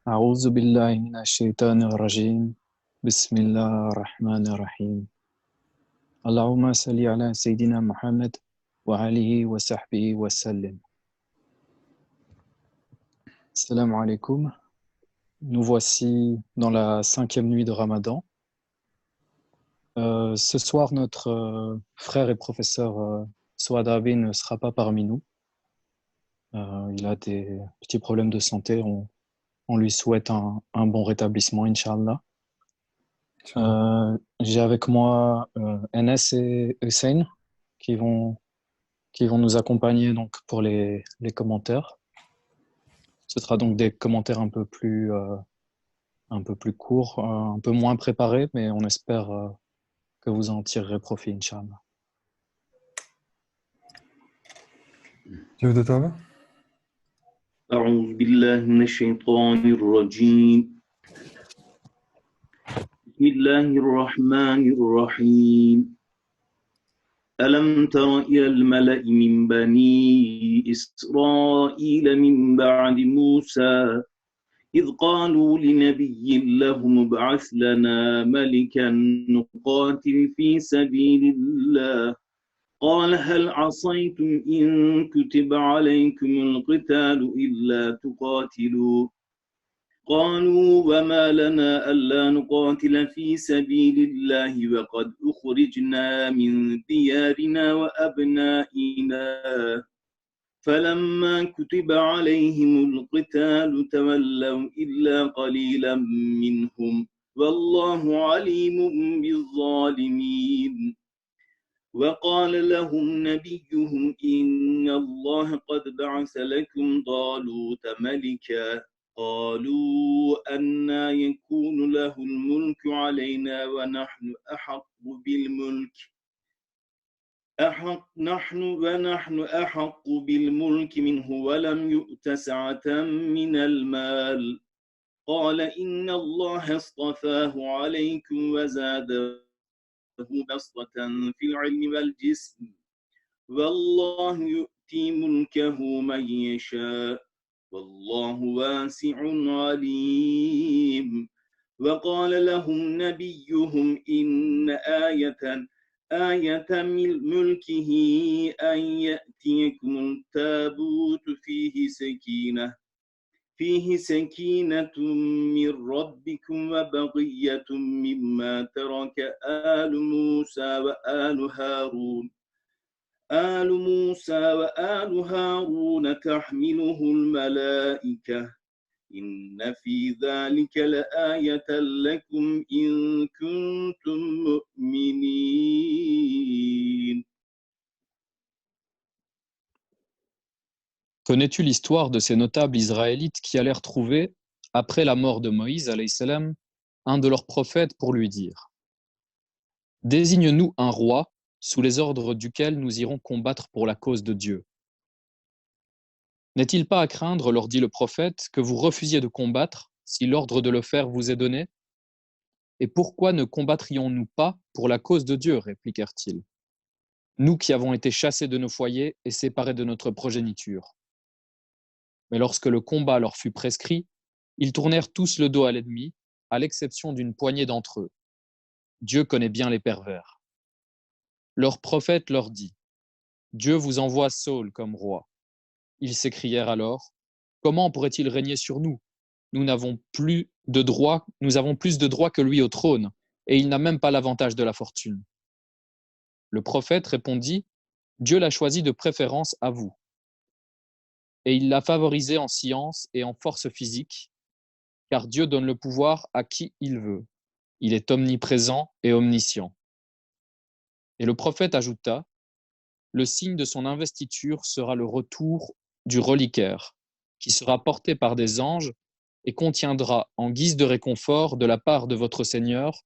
أعوذ بالله من الشيطان الرجيم بسم الله الرحمن الرحيم اللهم صل على سيدنا محمد وآله وصحبه وسلم. Salam alaikum. Nous voici dans la 5e nuit de Ramadan. Ce soir, notre frère et professeur Souad Rabi ne sera pas parmi nous. Il a des petits problèmes de santé. On lui souhaite un bon rétablissement, Inch'Allah. J'ai avec moi Enes et Hussein qui vont, qui vont nous accompagner donc pour les commentaires. Ce sera donc des commentaires un peu plus courts, un peu moins préparés, mais on espère que vous en tirerez profit, Inch'Allah. Tu veux de toi? أعوذ بالله من الشيطان الرجيم بسم الله الرحمن الرحيم ألم تر إلى الملأ من بني إسرائيل من بعد موسى إذ قالوا لنبي لهم ابعث لنا ملكا نقاتل في سبيل الله قال هل عصيتم إن كتب عليكم القتال إلا تقاتلوا قالوا وما لنا ألا نقاتل في سبيل الله وقد أخرجنا من ديارنا وأبنائنا فلما كتب عليهم القتال تولوا إلا قليلا منهم والله عليم بالظالمين وقال لهم نبيهم إن الله قد بعث لكم طالوت ملكا قالوا أنى يكون له الملك علينا ونحن أحق بالملك منه ولم يؤت سعة من المال قال إن الله اصطفاه عليكم وزاده بسطة في العلم والجسم والله يؤتي ملكه من يشاء والله واسع عليم وقال لهم نبيهم إن آية من ملكه أن يأتيكم التابوت فيه سكينة من ربكم وبقية مما ترك آل موسى وآل هارون تحمله الملائكة إن في ذلك لآية لكم إن كنتم مؤمنين. Connais-tu l'histoire de ces notables israélites qui allèrent trouver, après la mort de Moïse, alayhi salam, un de leurs prophètes pour lui dire « Désigne-nous un roi sous les ordres duquel nous irons combattre pour la cause de Dieu. » N'est-il pas à craindre, leur dit le prophète, que vous refusiez de combattre si l'ordre de le faire vous est donné? Et pourquoi ne combattrions-nous pas pour la cause de Dieu, répliquèrent-ils, nous qui avons été chassés de nos foyers et séparés de notre progéniture. Mais lorsque le combat leur fut prescrit, ils tournèrent tous le dos à l'ennemi, à l'exception d'une poignée d'entre eux. Dieu connaît bien les pervers. Leur prophète leur dit « Dieu vous envoie Saül comme roi. » Ils s'écrièrent alors « Comment pourrait-il régner sur nous? Nous avons plus de droits que lui au trône, et il n'a même pas l'avantage de la fortune. » Le prophète répondit « Dieu l'a choisi de préférence à vous. Et il l'a favorisé en science et en force physique, car Dieu donne le pouvoir à qui il veut. Il est omniprésent et omniscient. » Et le prophète ajouta, le signe de son investiture sera le retour du reliquaire, qui sera porté par des anges et contiendra, en guise de réconfort de la part de votre Seigneur,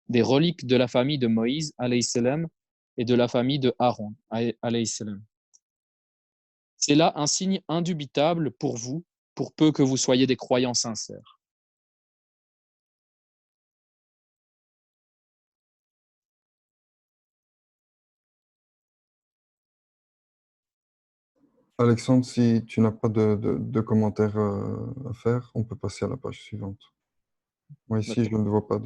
des reliques de la famille de Moïse, alayhi salam, et de la famille de Aaron, alayhi salam. C'est là un signe indubitable pour vous, pour peu que vous soyez des croyants sincères. Alexandre, si tu n'as pas de commentaires à faire, on peut passer à la page suivante. Moi, ici, je D'accord. ne vois pas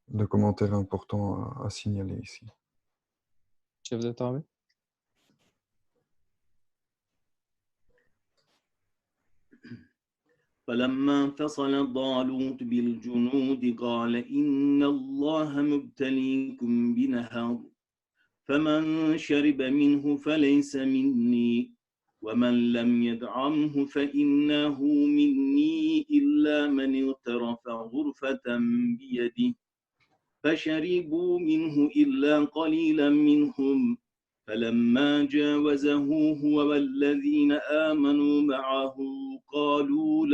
de commentaires importants à signaler ici. Chef de Tarvé. فلما انفصل طالوت بالجنود قال إن الله مبتليكم بنهر فمن شرب منه فليس مني ومن لم يدعمه فإنه مني إلا من اغترف غرفة بيده فشربوا منه إلا قليلا منهم فلما جاوزه هو والذين آمنوا معه قالوا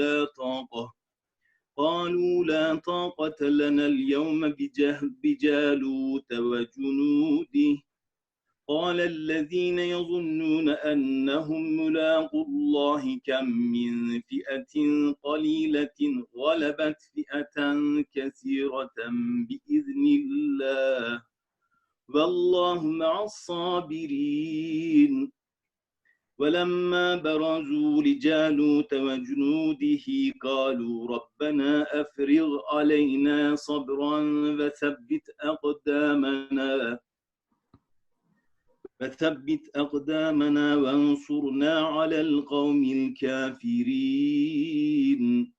لا طاقة لنا اليوم بجالوت وجنوده قال الذين يظنون أنهم ملاقو الله كم من فئة قليلة غلبت فئة كثيرة بإذن الله والله مع الصابرين ولما برزوا لجالوت وجنوده قالوا ربنا أفرغ علينا صبرا فثبت أقدامنا وانصرنا على القوم الكافرين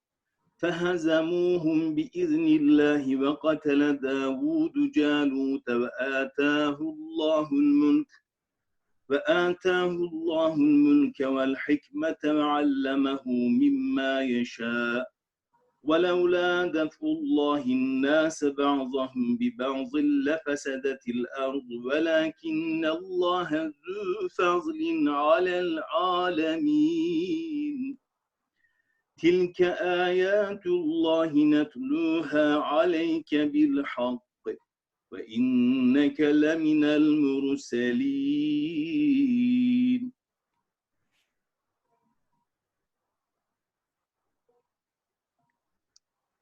فهزموهم بإذن الله وقتل داود جالوت وآتاه الله الملك والحكمة وعلمه مما يشاء ولولا دفع الله الناس بعضهم ببعض لفسدت الأرض ولكن الله ذو فضل على العالمين تلك آيات الله نتلوها عليك بالحق وإنك لمن المرسلين.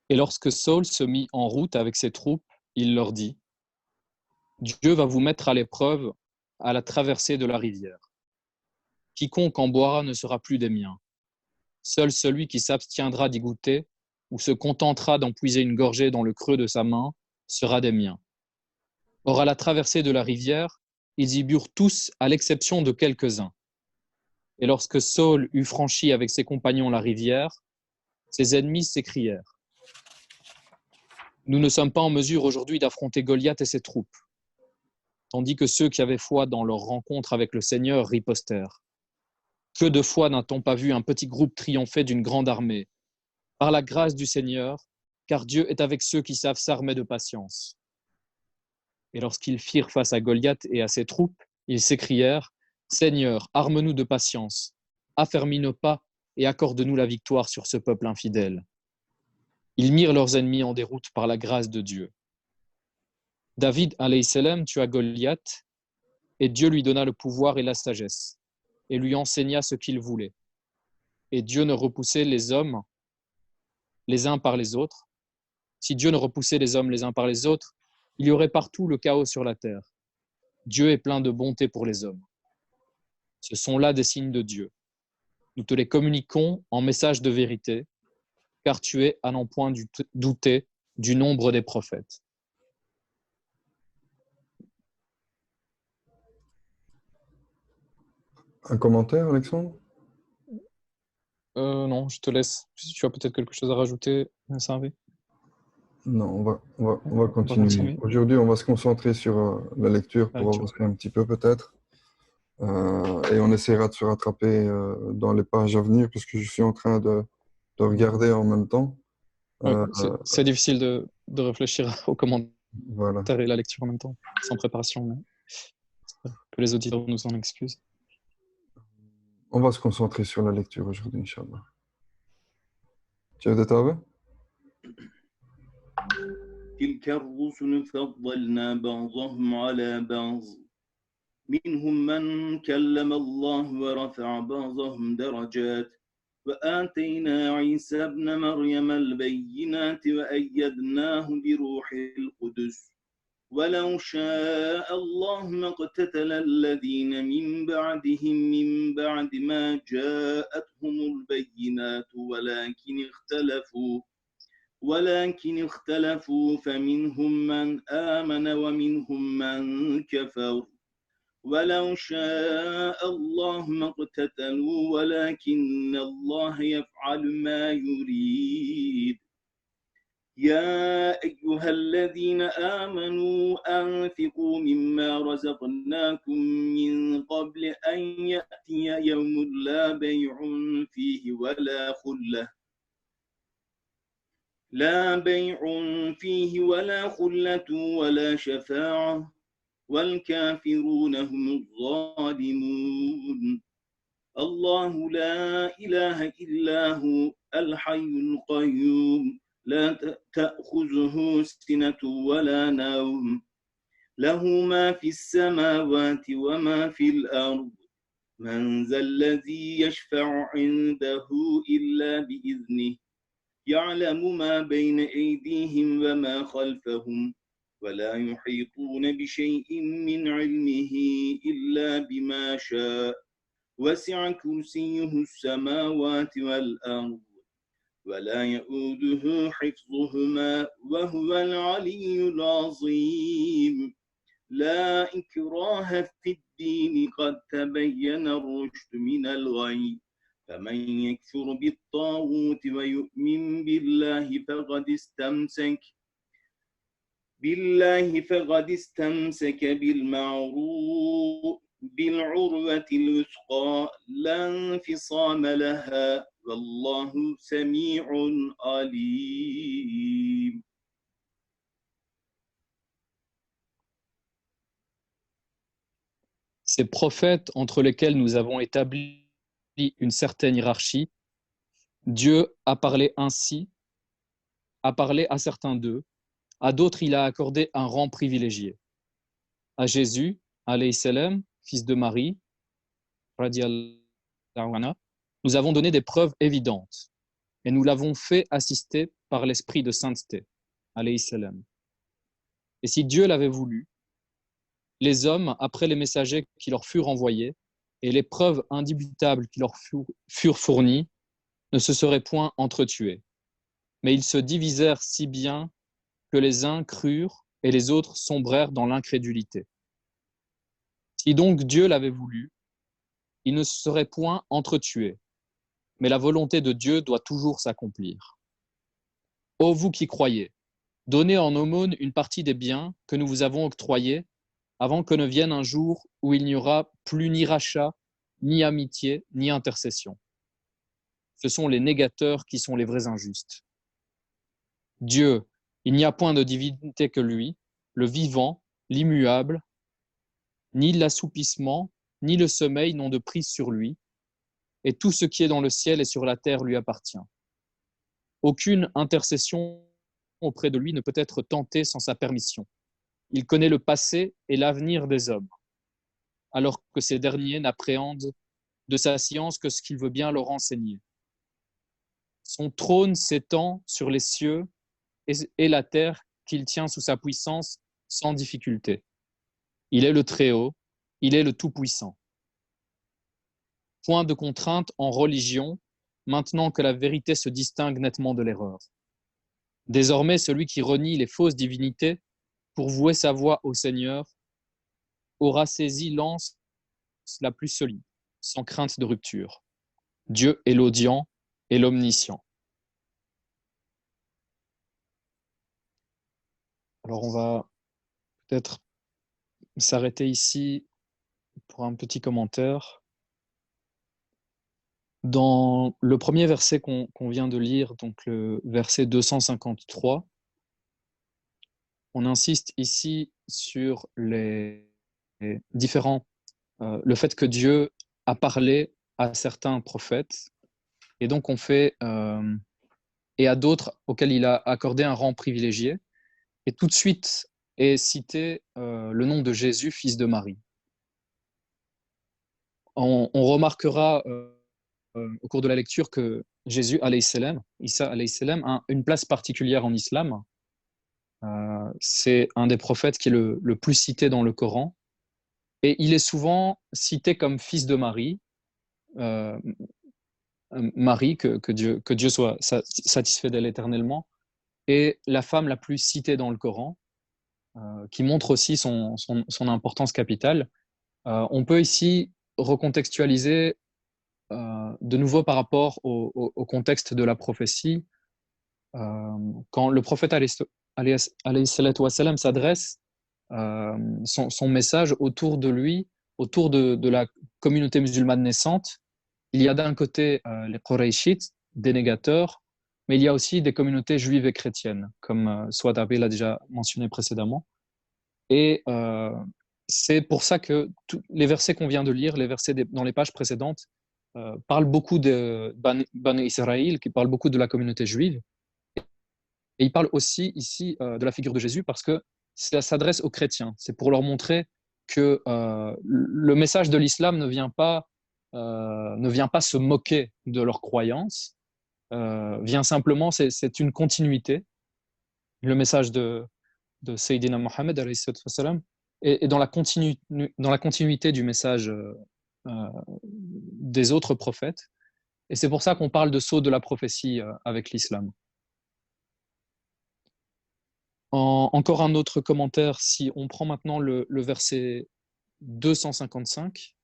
Et lorsque Saul se mit en route avec ses troupes, il leur dit : Dieu va vous mettre à l'épreuve à la traversée de la rivière. Quiconque en boira ne sera plus des miens. Seul celui qui s'abstiendra d'y goûter ou se contentera d'en puiser une gorgée dans le creux de sa main sera des miens. Or, à la traversée de la rivière, ils y burent tous, à l'exception de quelques-uns. Et lorsque Saul eut franchi avec ses compagnons la rivière, ses ennemis s'écrièrent : Nous ne sommes pas en mesure aujourd'hui d'affronter Goliath et ses troupes. Tandis que ceux qui avaient foi dans leur rencontre avec le Seigneur ripostèrent : Que de fois n'a-t-on pas vu un petit groupe triompher d'une grande armée ? Par la grâce du Seigneur, car Dieu est avec ceux qui savent s'armer de patience. Et lorsqu'ils firent face à Goliath et à ses troupes, ils s'écrièrent : Seigneur, arme-nous de patience, affermis nos pas et accorde-nous la victoire sur ce peuple infidèle. Ils mirent leurs ennemis en déroute par la grâce de Dieu. David, alayhi salam, tua Goliath, et Dieu lui donna le pouvoir et la sagesse, et lui enseigna ce qu'il voulait. Et Dieu ne repoussait les hommes les uns par les autres. Si Dieu ne repoussait les hommes les uns par les autres, il y aurait partout le chaos sur la terre. Dieu est plein de bonté pour les hommes. Ce sont là des signes de Dieu. Nous te les communiquons en message de vérité, car tu es à n'en point douter du nombre des prophètes. Un commentaire, Alexandre? Non, je te laisse. Si tu as peut-être quelque chose à rajouter, Sarvé. Non, on va continuer. Aujourd'hui, on va se concentrer sur la lecture pour avancer un petit peu peut-être. Et on essaiera de se rattraper dans les pages à venir parce que je suis en train de regarder en même temps. C'est difficile de réfléchir aux commentaires voilà. et la lecture en même temps, sans préparation. Mais que les auditeurs nous en excusent. On va se concentrer sur la lecture aujourd'hui, Inch'Allah. Tu as des tables? تلك الرسل فضلنا بعضهم على بعض منهم من كلم الله ورفع بعضهم درجات وآتينا عيسى ابن مريم البينات وأيدناه بروح القدس ولو شاء الله ما اقتتل الذين من بعدهم من بعد ما جاءتهم البينات ولكن اختلفوا فمنهم من آمن ومنهم من كفر ولو شاء الله ما اقتتلوا ولكن الله يفعل ما يريد يا أيها الذين آمنوا أنفقوا مما رزقناكم من قبل أن يأتي يوم لا بيع فيه ولا خلة ولا شفاعة والكافرون هم الظالمون الله لا إله إلا هو الحي القيوم لا تأخذه سنة ولا نوم له ما في السماوات وما في الأرض من ذا الذي يشفع عنده إلا بإذنه يعلم ما بين أيديهم وما خلفهم ولا يحيطون بشيء من علمه إلا بما شاء وسع كرسيه السماوات والأرض ولا يؤوده حفظهما وهو العلي العظيم لا إكراه في الدين قد تبين الرشد من الغي فمن يكفر بالطاغوت ويؤمن بالله فقد استمسك بالعروة الوثقى لا انفصام لها والله سميع عليم. Ces prophètes entre lesquels nous avons établi une certaine hiérarchie, Dieu a parlé ainsi, a parlé à certains d'eux, à d'autres il a accordé un rang privilégié. À Jésus, alayhi salam, fils de Marie, radiallahu anha, nous avons donné des preuves évidentes et nous l'avons fait assister par l'esprit de sainteté, alayhi salam. Et si Dieu l'avait voulu, les hommes, après les messagers qui leur furent envoyés et les preuves indubitables qui leur furent fournies, ne se seraient point entretués. Mais ils se divisèrent si bien que les uns crurent et les autres sombrèrent dans l'incrédulité. Si donc Dieu l'avait voulu, ils ne se seraient point entretués, mais la volonté de Dieu doit toujours s'accomplir. Ô vous qui croyez, donnez en aumône une partie des biens que nous vous avons octroyés avant que ne vienne un jour où il n'y aura plus ni rachat, ni amitié, ni intercession. Ce sont les négateurs qui sont les vrais injustes. Dieu, il n'y a point de divinité que lui, le vivant, l'immuable, ni l'assoupissement, ni le sommeil n'ont de prise sur lui, et tout ce qui est dans le ciel et sur la terre lui appartient. Aucune intercession auprès de lui ne peut être tentée sans sa permission. Il connaît le passé et l'avenir des hommes, alors que ces derniers n'appréhendent de sa science que ce qu'il veut bien leur enseigner. Son trône s'étend sur les cieux et la terre qu'il tient sous sa puissance sans difficulté. Il est le Très-Haut, il est le Tout-Puissant. Point de contrainte en religion, maintenant que la vérité se distingue nettement de l'erreur. Désormais, celui qui renie les fausses divinités pour vouer sa voix au Seigneur aura saisi l'anse la plus solide, sans crainte de rupture. Dieu est l'audient et l'omniscient. Alors on va peut-être s'arrêter ici pour un petit commentaire. Dans le premier verset qu'on vient de lire, donc le verset 253, on insiste ici sur les différents, le fait que Dieu a parlé à certains prophètes, et donc on fait, et à d'autres auxquels il a accordé un rang privilégié, et tout de suite est cité le nom de Jésus, fils de Marie. On remarquera au cours de la lecture que Jésus, alayhi salam, Isa, alayhi salam, a une place particulière en islam. C'est un des prophètes qui est le plus cité dans le Coran. Et il est souvent cité comme fils de Marie. Marie, que Dieu soit satisfait d'elle éternellement, est la femme la plus citée dans le Coran, qui montre aussi son importance capitale. On peut ici recontextualiser de nouveau par rapport au contexte de la prophétie. Quand le prophète alayhi salatu wassalam s'adresse son message autour de lui, autour de la communauté musulmane naissante, il y a d'un côté les Qurayshites, des négateurs, mais il y a aussi des communautés juives et chrétiennes, comme Souad Abi l'a déjà mentionné précédemment. Et c'est pour ça que les versets qu'on vient de lire, les versets dans les pages précédentes, parlent beaucoup de Bani Israël, qui parlent beaucoup de la communauté juive. Et il parle aussi ici de la figure de Jésus parce que ça s'adresse aux chrétiens. C'est pour leur montrer que le message de l'islam ne vient pas se moquer de leurs croyances, vient simplement, c'est une continuité. Le message de Sayyidina Mohammed est dans la continuité du message des autres prophètes. Et c'est pour ça qu'on parle de sceau de la prophétie avec l'islam. Encore un autre commentaire, si on prend maintenant le verset 255,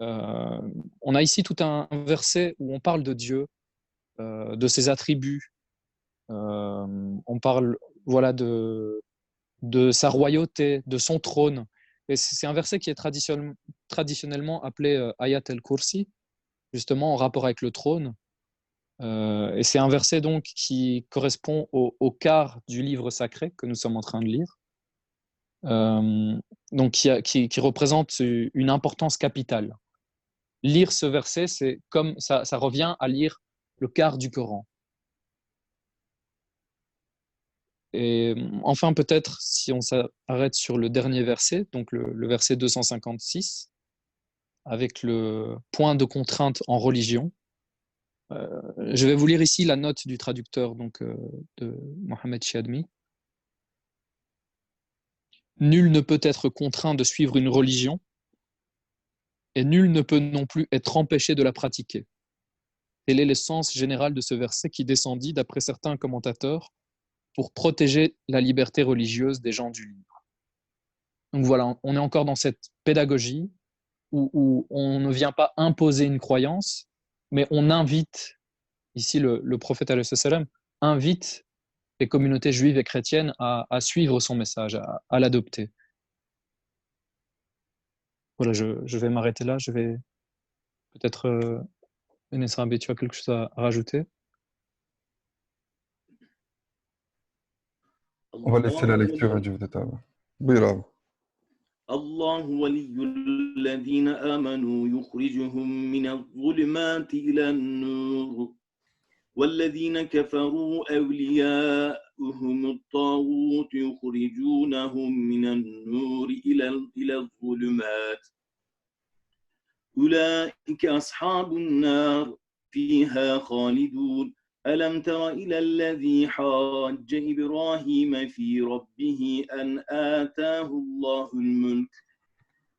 on a ici tout un verset où on parle de Dieu, de ses attributs, on parle de sa royauté, de son trône. Et c'est un verset qui est traditionnellement appelé Ayat al-Kursi, justement en rapport avec le trône. Et c'est un verset donc qui correspond au quart du livre sacré que nous sommes en train de lire, donc qui représente une importance capitale. Lire ce verset, c'est comme ça revient à lire le quart du Coran. Et enfin, peut-être, si on s'arrête sur le dernier verset, donc le verset 256, avec le point de contrainte en religion. Je vais vous lire ici la note du traducteur de Mohamed Chiadmi. Nul ne peut être contraint de suivre une religion et nul ne peut non plus être empêché de la pratiquer. Tel est le sens général de ce verset qui descendit, d'après certains commentateurs, pour protéger la liberté religieuse des gens du livre. Donc voilà, on est encore dans cette pédagogie où on ne vient pas imposer une croyance, mais on invite, ici le prophète alayhi salam invite les communautés juives et chrétiennes à suivre son message, à l'adopter. Voilà, je vais m'arrêter là. Je vais peut-être, Nesra Abé, tu as quelque chose à rajouter? On va laisser la lecture à Dieu détail. Oui, الله ولي الذين آمنوا يخرجهم من الظلمات إلى النور والذين كفروا أولياؤهم الطاغوت يخرجونهم من النور إلى الظلمات أولئك أصحاب النار فيها خالدون ألم تر إلى الذي حاج إبراهيم في ربه أن آتاه الله الملك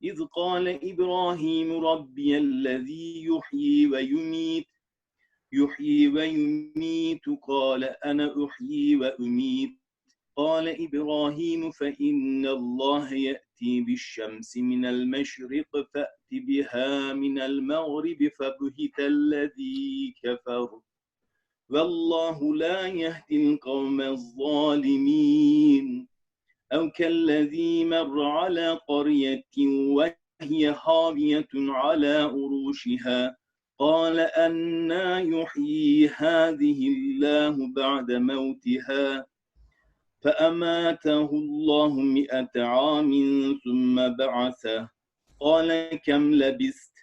إذ قال إبراهيم ربي الذي يحيي ويميت قال أنا أحيي وأميت قال إبراهيم فإن الله يأتي بالشمس من المشرق فأت بها من المغرب فبهت الذي كفر والله لا يهدي القوم الظالمين أو كالذي مر على قرية وهي خاوية على عروشها قال أنى يحيي هذه الله بعد موتها فأماته الله 100 عام ثم بعثه قال كم لبثت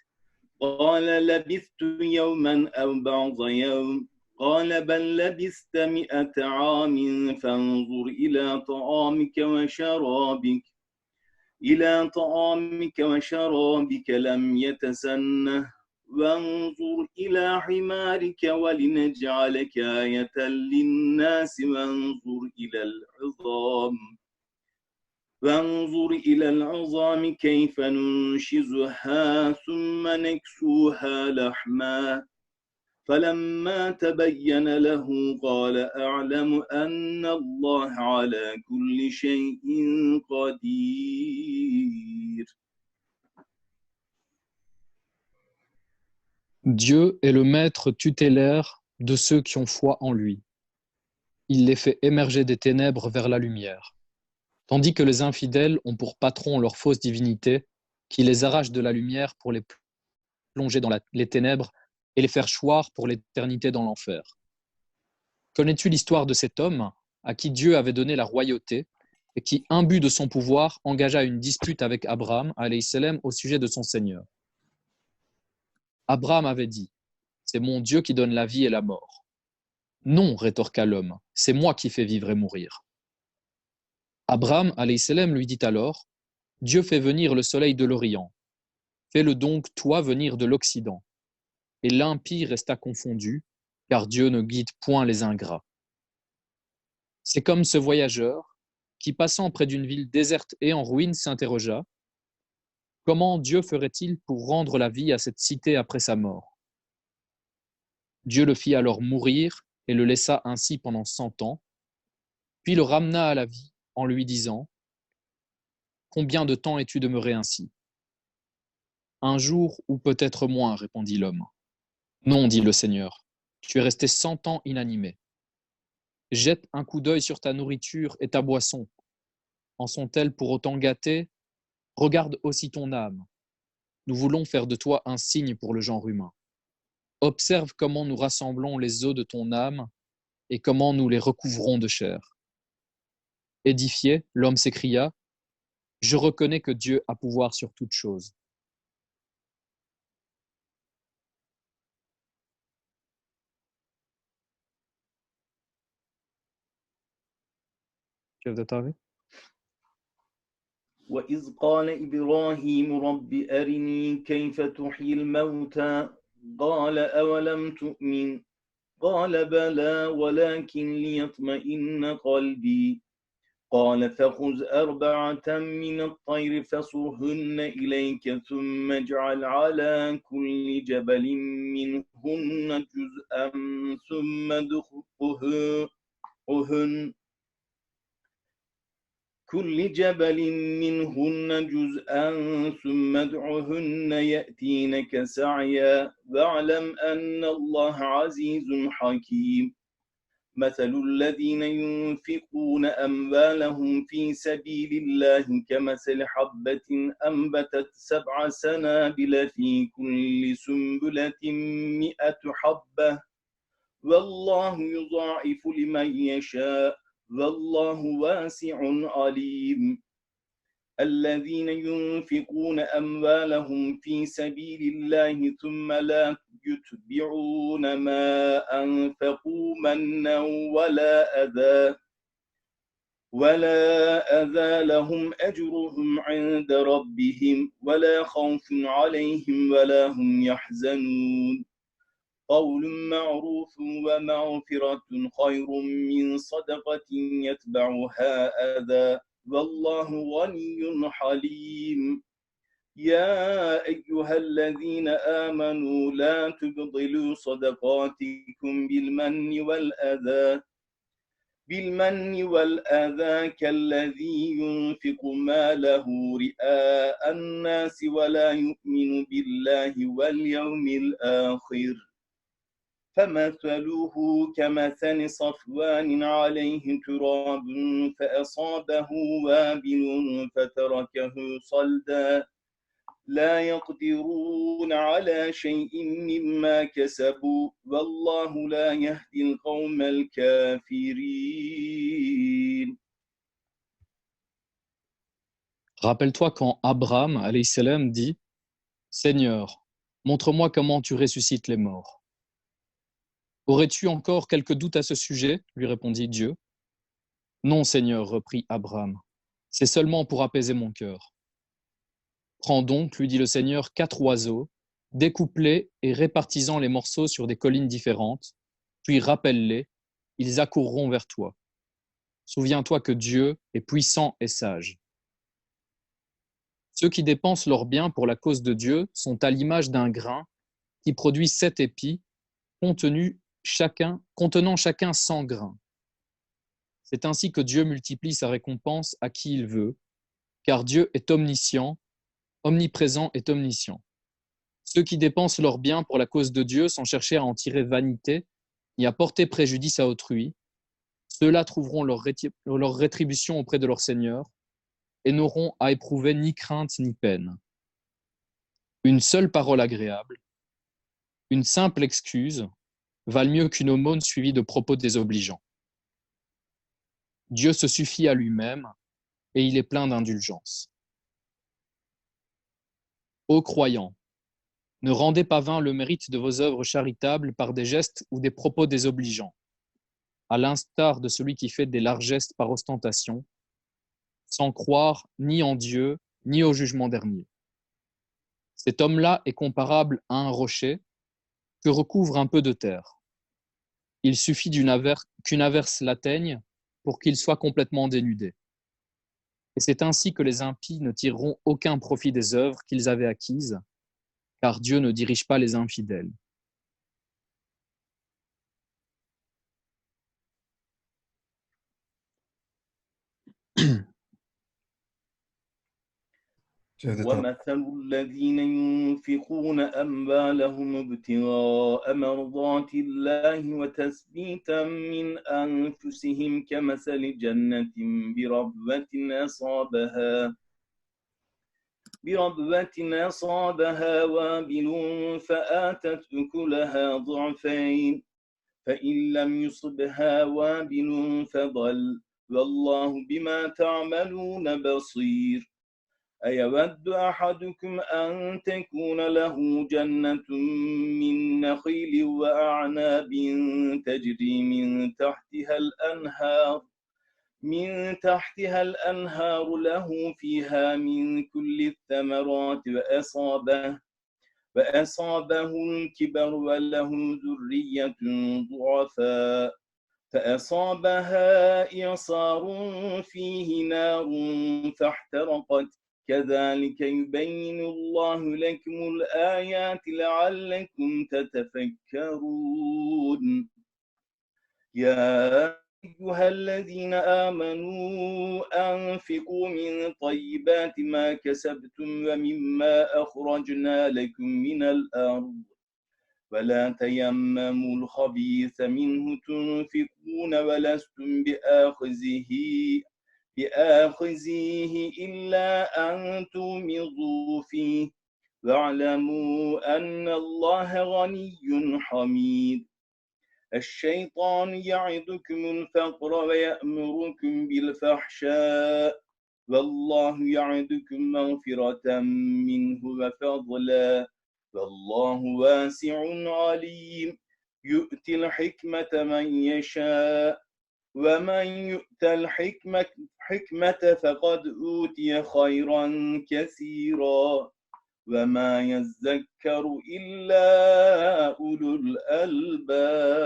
قال لبثت يوما أو بعض يوم قال بل لبثت 100 عام فانظر إلى طعامك وشرابك لم يتسنه وانظر إلى حمارك ولنجعلك آية للناس وانظر إلى العظام كيف ننشزها ثم نكسوها لحما فلما تبين له قال أعلم أن الله على كل شيء قدير. Dieu est le maître tutélaire de ceux qui ont foi en lui. Il les fait émerger des ténèbres vers la lumière, tandis que les infidèles ont pour patron leur fausse divinité, qui les arrache de la lumière pour les plonger dans les ténèbres et les faire choir pour l'éternité dans l'enfer. Connais-tu l'histoire de cet homme à qui Dieu avait donné la royauté et qui, imbu de son pouvoir, engagea une dispute avec Abraham alayhi salam au sujet de son Seigneur? Abraham avait dit « C'est mon Dieu qui donne la vie et la mort. » « Non, rétorqua l'homme, c'est moi qui fais vivre et mourir. » Abraham alayhi salam lui dit alors « Dieu fait venir le soleil de l'Orient. Fais-le donc toi venir de l'Occident. » Et l'impie resta confondu, car Dieu ne guide point les ingrats. C'est comme ce voyageur qui, passant près d'une ville déserte et en ruine, s'interrogea « Comment Dieu ferait-il pour rendre la vie à cette cité après sa mort ?» Dieu le fit alors mourir et le laissa ainsi pendant 100 ans, puis le ramena à la vie en lui disant « Combien de temps es-tu demeuré ainsi ?»« Un jour ou peut-être moins, répondit l'homme. Non, dit le Seigneur, tu es resté 100 ans inanimé. Jette un coup d'œil sur ta nourriture et ta boisson. En sont-elles pour autant gâtées? Regarde aussi ton âme. Nous voulons faire de toi un signe pour le genre humain. Observe comment nous rassemblons les os de ton âme et comment nous les recouvrons de chair. Édifié, l'homme s'écria, « Je reconnais que Dieu a pouvoir sur toute chose. » Tu veux t'arrêter? وإذ قال إبراهيم رب أرني كيف تحيي الموتى قال أولم تؤمن قال بلى ولكن ليطمئن قلبي قال فخذ 4 من الطير فصرهن إليك ثم اجعل على كل جبل منهن جزءا ثم ادعهن كل جبل منهن جزءا ثم ادعهن يأتينك سعيا واعلم أن الله عزيز حكيم مثل الذين ينفقون أموالهم في سبيل الله كمثل حبة أنبتت 7 سنابل في كل سنبلة 100 حبة والله يضاعف لمن يشاء والله واسع عليم الذين ينفقون أموالهم في سبيل الله ثم لا يتبعون ما أنفقوا منا ولا أذى لهم أجرهم عند ربهم ولا خوف عليهم ولا هم يحزنون قول معروف ومغفرة خير من صدقة يتبعها أذى والله غني حليم يا أيها الذين آمنوا لا تبطلوا صدقاتكم بالمن والأذى كالذي ينفق ماله رئاء الناس ولا يؤمن بالله واليوم الآخر فمثله كمثل صفوان عليه تراب فأصابه وابل فتركه صلدا لا يقدرون على شيء مما كسبوا والله لا يهدي القوم الكافرين. Rappelle-toi quand Abraham alayhi salam dit « Seigneur, montre-moi comment tu ressuscites les morts. » Aurais-tu encore quelques doutes à ce sujet? Lui répondit Dieu. Non, Seigneur, reprit Abraham, c'est seulement pour apaiser mon cœur. Prends donc, lui dit le Seigneur, 4 oiseaux Découpe-les et répartis-en les morceaux sur des collines différentes, puis rappelle-les, ils accourront vers toi. Souviens-toi que Dieu est puissant et sage. Ceux qui dépensent leurs biens pour la cause de Dieu sont à l'image d'un grain qui produit 7 épis, contenant chacun 100 grains. C'est ainsi que Dieu multiplie sa récompense à qui il veut, car Dieu est omniscient, omniprésent et omniscient. Ceux qui dépensent leurs biens pour la cause de Dieu sans chercher à en tirer vanité ni à porter préjudice à autrui, ceux-là trouveront leur rétribution auprès de leur Seigneur et n'auront à éprouver ni crainte ni peine. Une seule parole agréable, une simple excuse, valent mieux qu'une aumône suivie de propos désobligeants. Dieu se suffit à lui-même et il est plein d'indulgence. Ô croyants, ne rendez pas vain le mérite de vos œuvres charitables par des gestes ou des propos désobligeants, à l'instar de celui qui fait des largesses par ostentation, sans croire ni en Dieu, ni au jugement dernier. Cet homme-là est comparable à un rocher que recouvre un peu de terre. Il suffit qu'une averse l'atteigne pour qu'il soit complètement dénudé. Et c'est ainsi que les impies ne tireront aucun profit des œuvres qu'ils avaient acquises, car Dieu ne dirige pas les infidèles. ومثل الذين ينفقون أموالهم ابتغاء مرضات الله وتثبيتا من أنفسهم كمثل جنة بربوة أصابها وابل فآتت أكلها ضعفين فإن لم يصبها وابل فضل والله بما تعملون بصير أيود أحدكم أن تكون له جنة من نخيل وأعناب تجري من تحتها الأنهار له فيها من كل الثمرات وأصابه الكبر وله ذرية ضعفاء فأصابها إعصار فيه نار فاحترقت كذلك يبين الله لكم الآيات لعلكم تتفكرون يا أيها الذين آمنوا أنفقوا من طيبات ما كسبتم ومما أخرجنا لكم من الأرض ولا تيمموا الخبيث منه تنفقون ولستم بآخذيه إلا أن تغمضوا فيه واعلموا أن الله غني حميد الشيطان يعدكم الفقر ويأمركم بالفحشاء والله يعدكم مغفرة منه وفضلا والله واسع عليم يؤتي الحكمة من يشاء ومن يؤت الحكمة فقد أوتي خيرا كثيرا وما يذكر إلا أولو الألباب.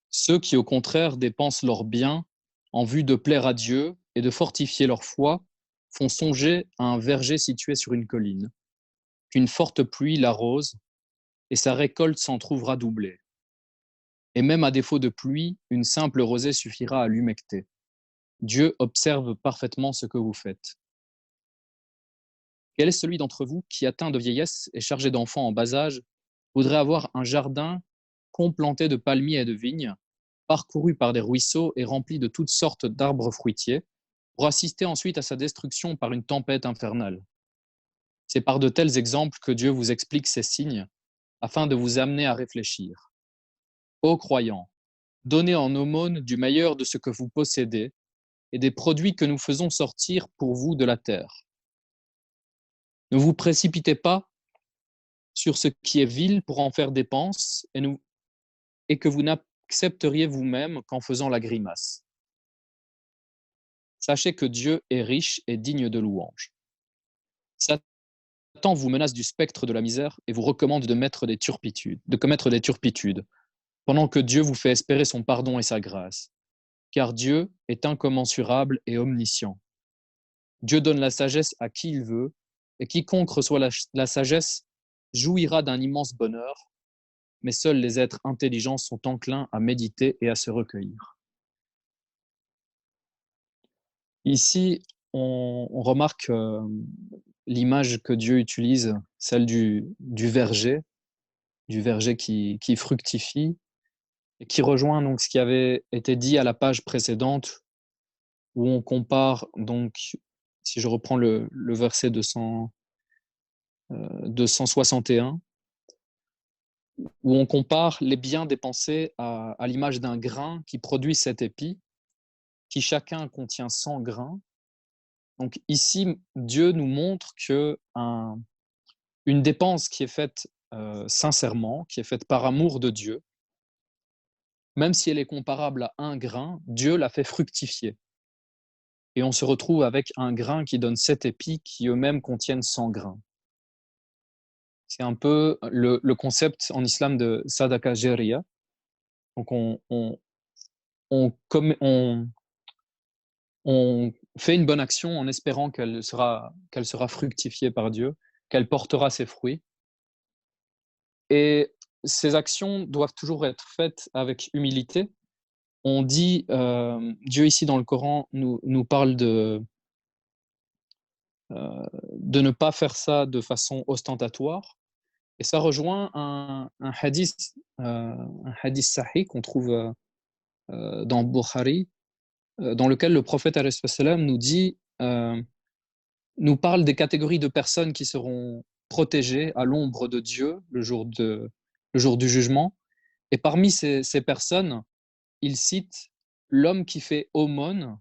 Ceux qui, au contraire, dépensent leurs biens en vue de plaire à Dieu et de fortifier leur foi font songer à un verger situé sur une colline, qu'une forte pluie l'arrose et sa récolte s'en trouvera doublée. Et même à défaut de pluie, une simple rosée suffira à l'humecter. Dieu observe parfaitement ce que vous faites. Quel est celui d'entre vous qui, atteint de vieillesse et chargé d'enfants en bas âge, voudrait avoir un jardin complanté de palmiers et de vignes, parcouru par des ruisseaux et rempli de toutes sortes d'arbres fruitiers, pour assister ensuite à sa destruction par une tempête infernale? C'est par de tels exemples que Dieu vous explique ces signes, afin de vous amener à réfléchir. Ô croyants, donnez en aumône du meilleur de ce que vous possédez et des produits que nous faisons sortir pour vous de la terre. Ne vous précipitez pas sur ce qui est vil pour en faire dépense et que vous n'accepteriez vous-même qu'en faisant la grimace. Sachez que Dieu est riche et digne de louange. Satan vous menace du spectre de la misère et vous recommande de commettre des turpitudes, pendant que Dieu vous fait espérer son pardon et sa grâce. Car Dieu est incommensurable et omniscient. Dieu donne la sagesse à qui il veut, et quiconque reçoit la sagesse jouira d'un immense bonheur, mais seuls les êtres intelligents sont enclins à méditer et à se recueillir. Ici, on remarque l'image que Dieu utilise, celle du verger qui fructifie, et qui rejoint donc ce qui avait été dit à la page précédente, où on compare, donc, si je reprends le verset 261, où on compare les biens dépensés à l'image d'un grain qui produit 7 épis, qui chacun contient 100 grains. Donc ici, Dieu nous montre que une dépense qui est faite sincèrement, qui est faite par amour de Dieu, même si elle est comparable à un grain, Dieu l'a fait fructifier. Et on se retrouve avec un grain qui donne 7 épis qui eux-mêmes contiennent 100 grains. C'est un peu le concept en islam de Sadaqa Jariya. Donc on fait une bonne action en espérant qu'elle sera fructifiée par Dieu, qu'elle portera ses fruits. Et ces actions doivent toujours être faites avec humilité. On dit, Dieu ici dans le Coran nous parle de ne pas faire ça de façon ostentatoire. Et ça rejoint un hadith sahih qu'on trouve dans Bukhari, dans lequel le prophète nous dit, nous parle des catégories de personnes qui seront protégées à l'ombre de Dieu le jour du jugement. Et parmi ces personnes, il cite l'homme qui fait aumône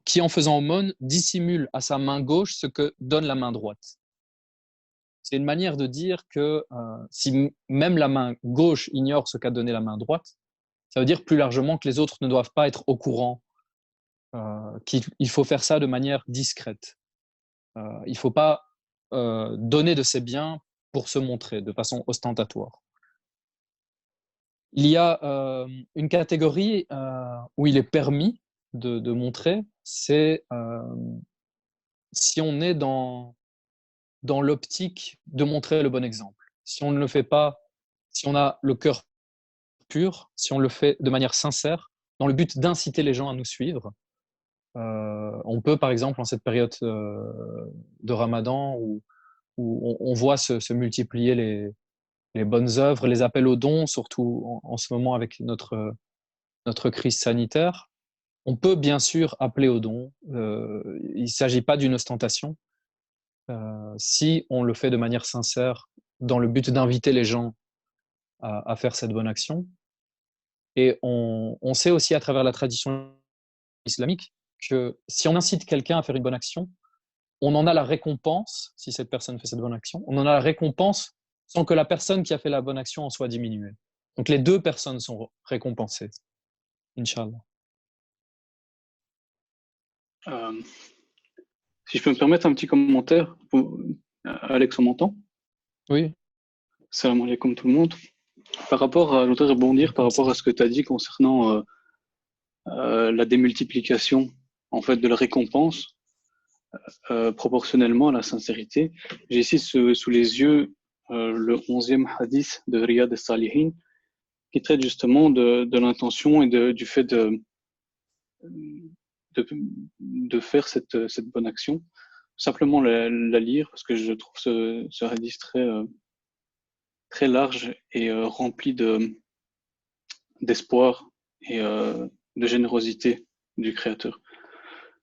qui, en faisant aumône, dissimule à sa main gauche ce que donne la main droite. C'est une manière de dire que si même la main gauche ignore ce qu'a donné la main droite, ça veut dire plus largement que les autres ne doivent pas être au courant, qu'il faut faire ça de manière discrète. Il ne faut pas donner de ses biens pour se montrer de façon ostentatoire. Il y a une catégorie où il est permis de montrer, c'est si on est dans l'optique de montrer le bon exemple. Si on ne le fait pas, si on a le cœur pur, si on le fait de manière sincère, dans le but d'inciter les gens à nous suivre, on peut, par exemple, en cette période de Ramadan, où on voit se multiplier les bonnes œuvres, les appels aux dons, surtout en ce moment avec notre crise sanitaire, on peut bien sûr appeler aux dons. Il ne s'agit pas d'une ostentation. Si on le fait de manière sincère, dans le but d'inviter les gens à faire cette bonne action. Et on sait aussi à travers la tradition islamique que si on incite quelqu'un à faire une bonne action, on en a la récompense, si cette personne fait cette bonne action, on en a la récompense sans que la personne qui a fait la bonne action en soit diminuée. Donc les deux personnes sont récompensées, Inch'Allah. Si je peux me permettre un petit commentaire, Alex, on m'entend? Oui. Salam alaikum tout le monde. Par rapport à, je voudrais rebondir par rapport à ce que tu as dit concernant la démultiplication en fait de la récompense proportionnellement à la sincérité. J'ai ici sous les yeux le 11e hadith de Riyad al-Salihin qui traite justement de l'intention et du fait de faire cette bonne action. Simplement la lire parce que je trouve ce hadith très large et rempli d'espoir et de générosité du Créateur.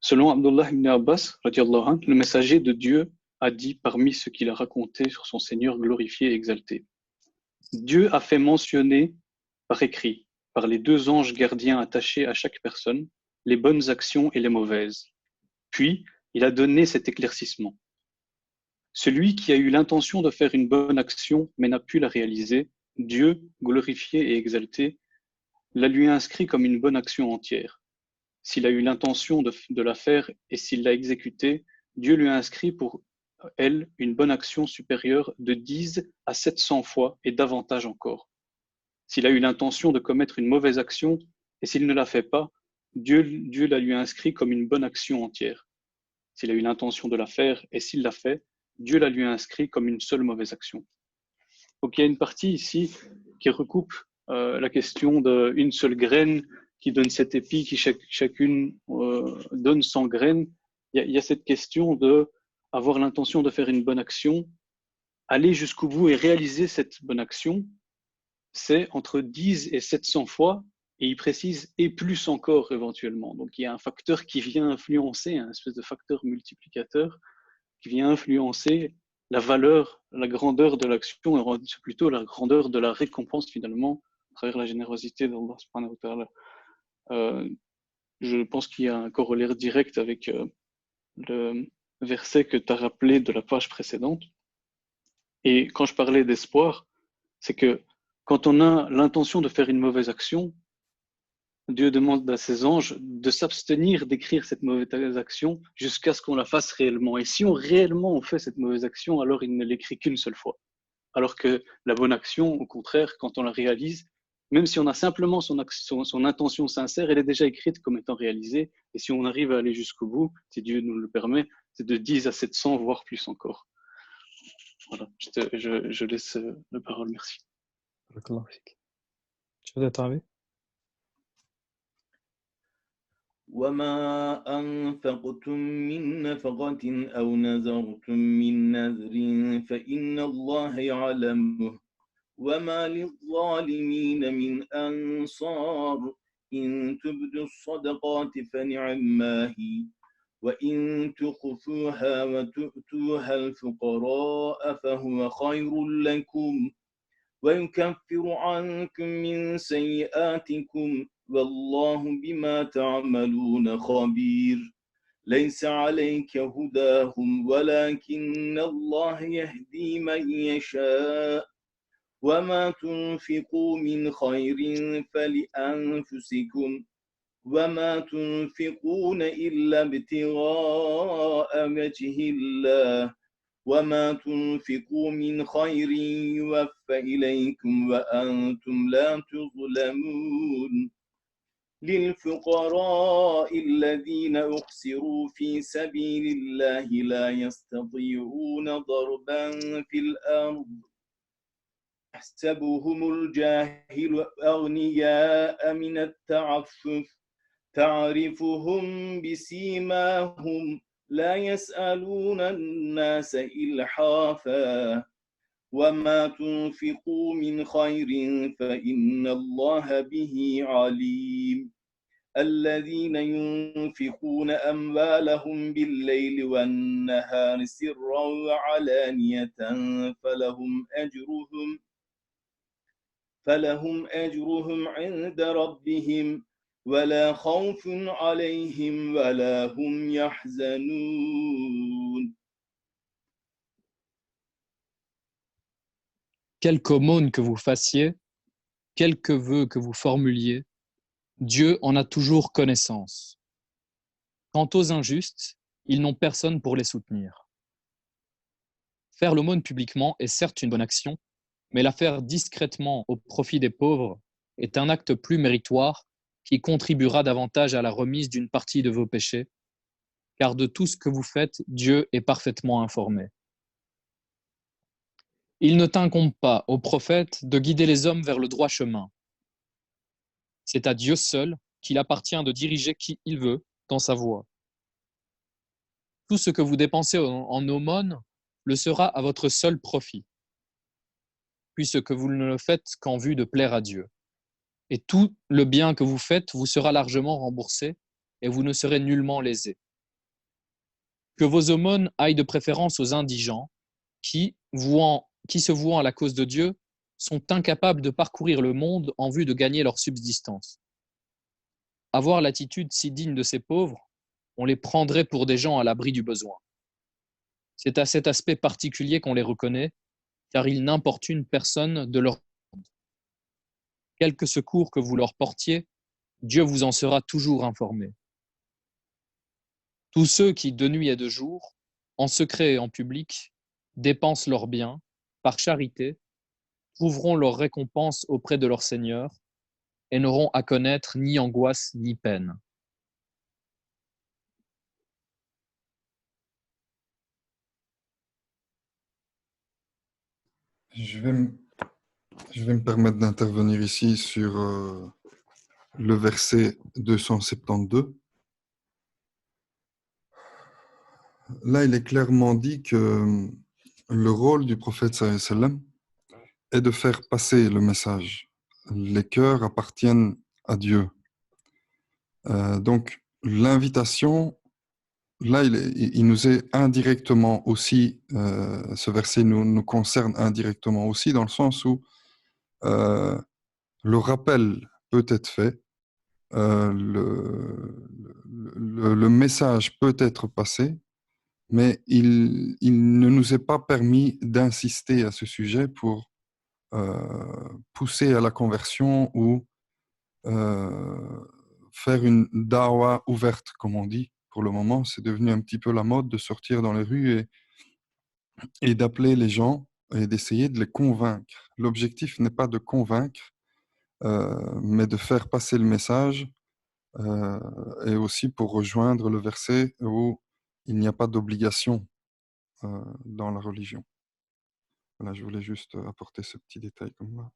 Selon Abdullah ibn Abbas, le messager de Dieu a dit parmi ce qu'il a raconté sur son Seigneur glorifié et exalté. Dieu a fait mentionner par écrit, par les deux anges gardiens attachés à chaque personne, les bonnes actions et les mauvaises. Puis, il a donné cet éclaircissement. Celui qui a eu l'intention de faire une bonne action mais n'a pu la réaliser, Dieu, glorifié et exalté, la lui inscrit comme une bonne action entière. S'il a eu l'intention de la faire et s'il l'a exécutée, Dieu lui a inscrit pour elle une bonne action supérieure de 10 à 700 fois et davantage encore. S'il a eu l'intention de commettre une mauvaise action et s'il ne la fait pas, Dieu la lui inscrit comme une bonne action entière. S'il a eu l'intention de la faire et s'il l'a fait, Dieu la lui inscrit comme une seule mauvaise action. Donc il y a une partie ici qui recoupe la question d'une seule graine qui donne 7 épis, qui chacune donne 100 graines. Il y a cette question de avoir l'intention de faire une bonne action, aller jusqu'au bout et réaliser cette bonne action, c'est entre 10 et 700 fois, et il précise et plus encore éventuellement. Donc il y a un facteur qui vient influencer, un espèce de facteur multiplicateur qui vient influencer la valeur, la grandeur de l'action, et plutôt la grandeur de la récompense finalement, à travers la générosité d'Allah subhanahu wa ta'ala. Je pense qu'il y a un corollaire direct avec le verset que tu as rappelé de la page précédente. Et quand je parlais d'espoir, c'est que quand on a l'intention de faire une mauvaise action, Dieu demande à ses anges de s'abstenir d'écrire cette mauvaise action jusqu'à ce qu'on la fasse réellement. Et si réellement on fait cette mauvaise action, alors il ne l'écrit qu'une seule fois. Alors que la bonne action, au contraire, quand on la réalise, même si on a simplement son intention sincère, elle est déjà écrite comme étant réalisée. Et si on arrive à aller jusqu'au bout, si Dieu nous le permet, c'est de 10 à 700, voire plus encore. Voilà, je laisse la parole, merci. Tu veux t'arriver? وما أنفقتم من نفقة أو نذرتم من نذر فإن الله يعلمه وما للظالمين من أنصار إن تبدوا الصدقات فنعما هي وإن تخفوها وتؤتوها الفقراء فهو خير لكم ويكفر عنكم من سيئاتكم والله بما تعملون خبير ليس عليك هداهم ولكن الله يهدي من يشاء وما تنفقوا من خير فلأنفسكم وما تنفقون إلا ابتغاء وجه الله وما تنفقوا من خير يوفى إليكم وأنتم لا تظلمون للفقراء الذين أحصروا في سبيل الله لا يستطيعون ضربا في الأرض يحسبهم الجاهل أغنياء من التعفف تعرفهم بسيماهم لا يسألون الناس إلحافا وما تنفقوا من خير فإن الله به عليم الذين ينفقون أموالهم بالليل والنهار سرا وعلانية فلهم أجرهم عند ربهم ولا خوف عليهم ولا هم يحزنون. Quelque aumône que vous fassiez, quelque vœu que vous formuliez, Dieu en a toujours connaissance. Quant aux injustes, ils n'ont personne pour les soutenir. Faire l'aumône publiquement est certes une bonne action, mais la faire discrètement au profit des pauvres est un acte plus méritoire qui contribuera davantage à la remise d'une partie de vos péchés, car de tout ce que vous faites, Dieu est parfaitement informé. Il ne t'incombe pas, ô prophète, de guider les hommes vers le droit chemin. C'est à Dieu seul qu'il appartient de diriger qui il veut dans sa voie. Tout ce que vous dépensez en aumône le sera à votre seul profit, puisque vous ne le faites qu'en vue de plaire à Dieu. Et tout le bien que vous faites vous sera largement remboursé et vous ne serez nullement lésés. Que vos aumônes aillent de préférence aux indigents qui, se vouant à la cause de Dieu, sont incapables de parcourir le monde en vue de gagner leur subsistance. Avoir l'attitude si digne de ces pauvres, on les prendrait pour des gens à l'abri du besoin. C'est à cet aspect particulier qu'on les reconnaît, car ils n'importunent personne de leur monde. Quelque secours que vous leur portiez, Dieu vous en sera toujours informé. Tous ceux qui, de nuit et de jour, en secret et en public, dépensent leurs biens, par charité, trouveront leur récompense auprès de leur Seigneur et n'auront à connaître ni angoisse ni peine. Je vais me permettre d'intervenir ici sur le verset 272. Là, il est clairement dit que le rôle du prophète sallallahu alayhi wa sallam est de faire passer le message. Les cœurs appartiennent à Dieu. Donc, l'invitation, là, il nous est indirectement aussi, ce verset nous concerne indirectement aussi, dans le sens où le rappel peut être fait, le message peut être passé, mais il ne nous est pas permis d'insister à ce sujet pour pousser à la conversion ou faire une dawa ouverte, comme on dit. Pour le moment, c'est devenu un petit peu la mode de sortir dans les rues et d'appeler les gens et d'essayer de les convaincre. L'objectif n'est pas de convaincre, mais de faire passer le message, et aussi pour rejoindre le verset où il n'y a pas d'obligation dans la religion. Voilà, je voulais juste apporter ce petit détail comme là.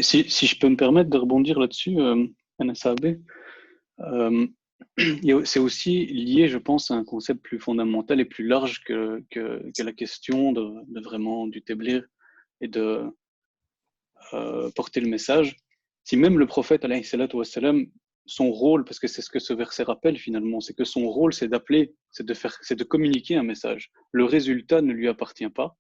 Si je peux me permettre de rebondir là-dessus, Anas Abbé, c'est aussi lié, je pense, à un concept plus fondamental et plus large que la question de vraiment du téblir et de porter le message. Si même le prophète, alayhi salatu wassalam, son rôle, parce que c'est ce que ce verset rappelle finalement, c'est que son rôle, c'est d'appeler, c'est de communiquer un message. Le résultat ne lui appartient pas,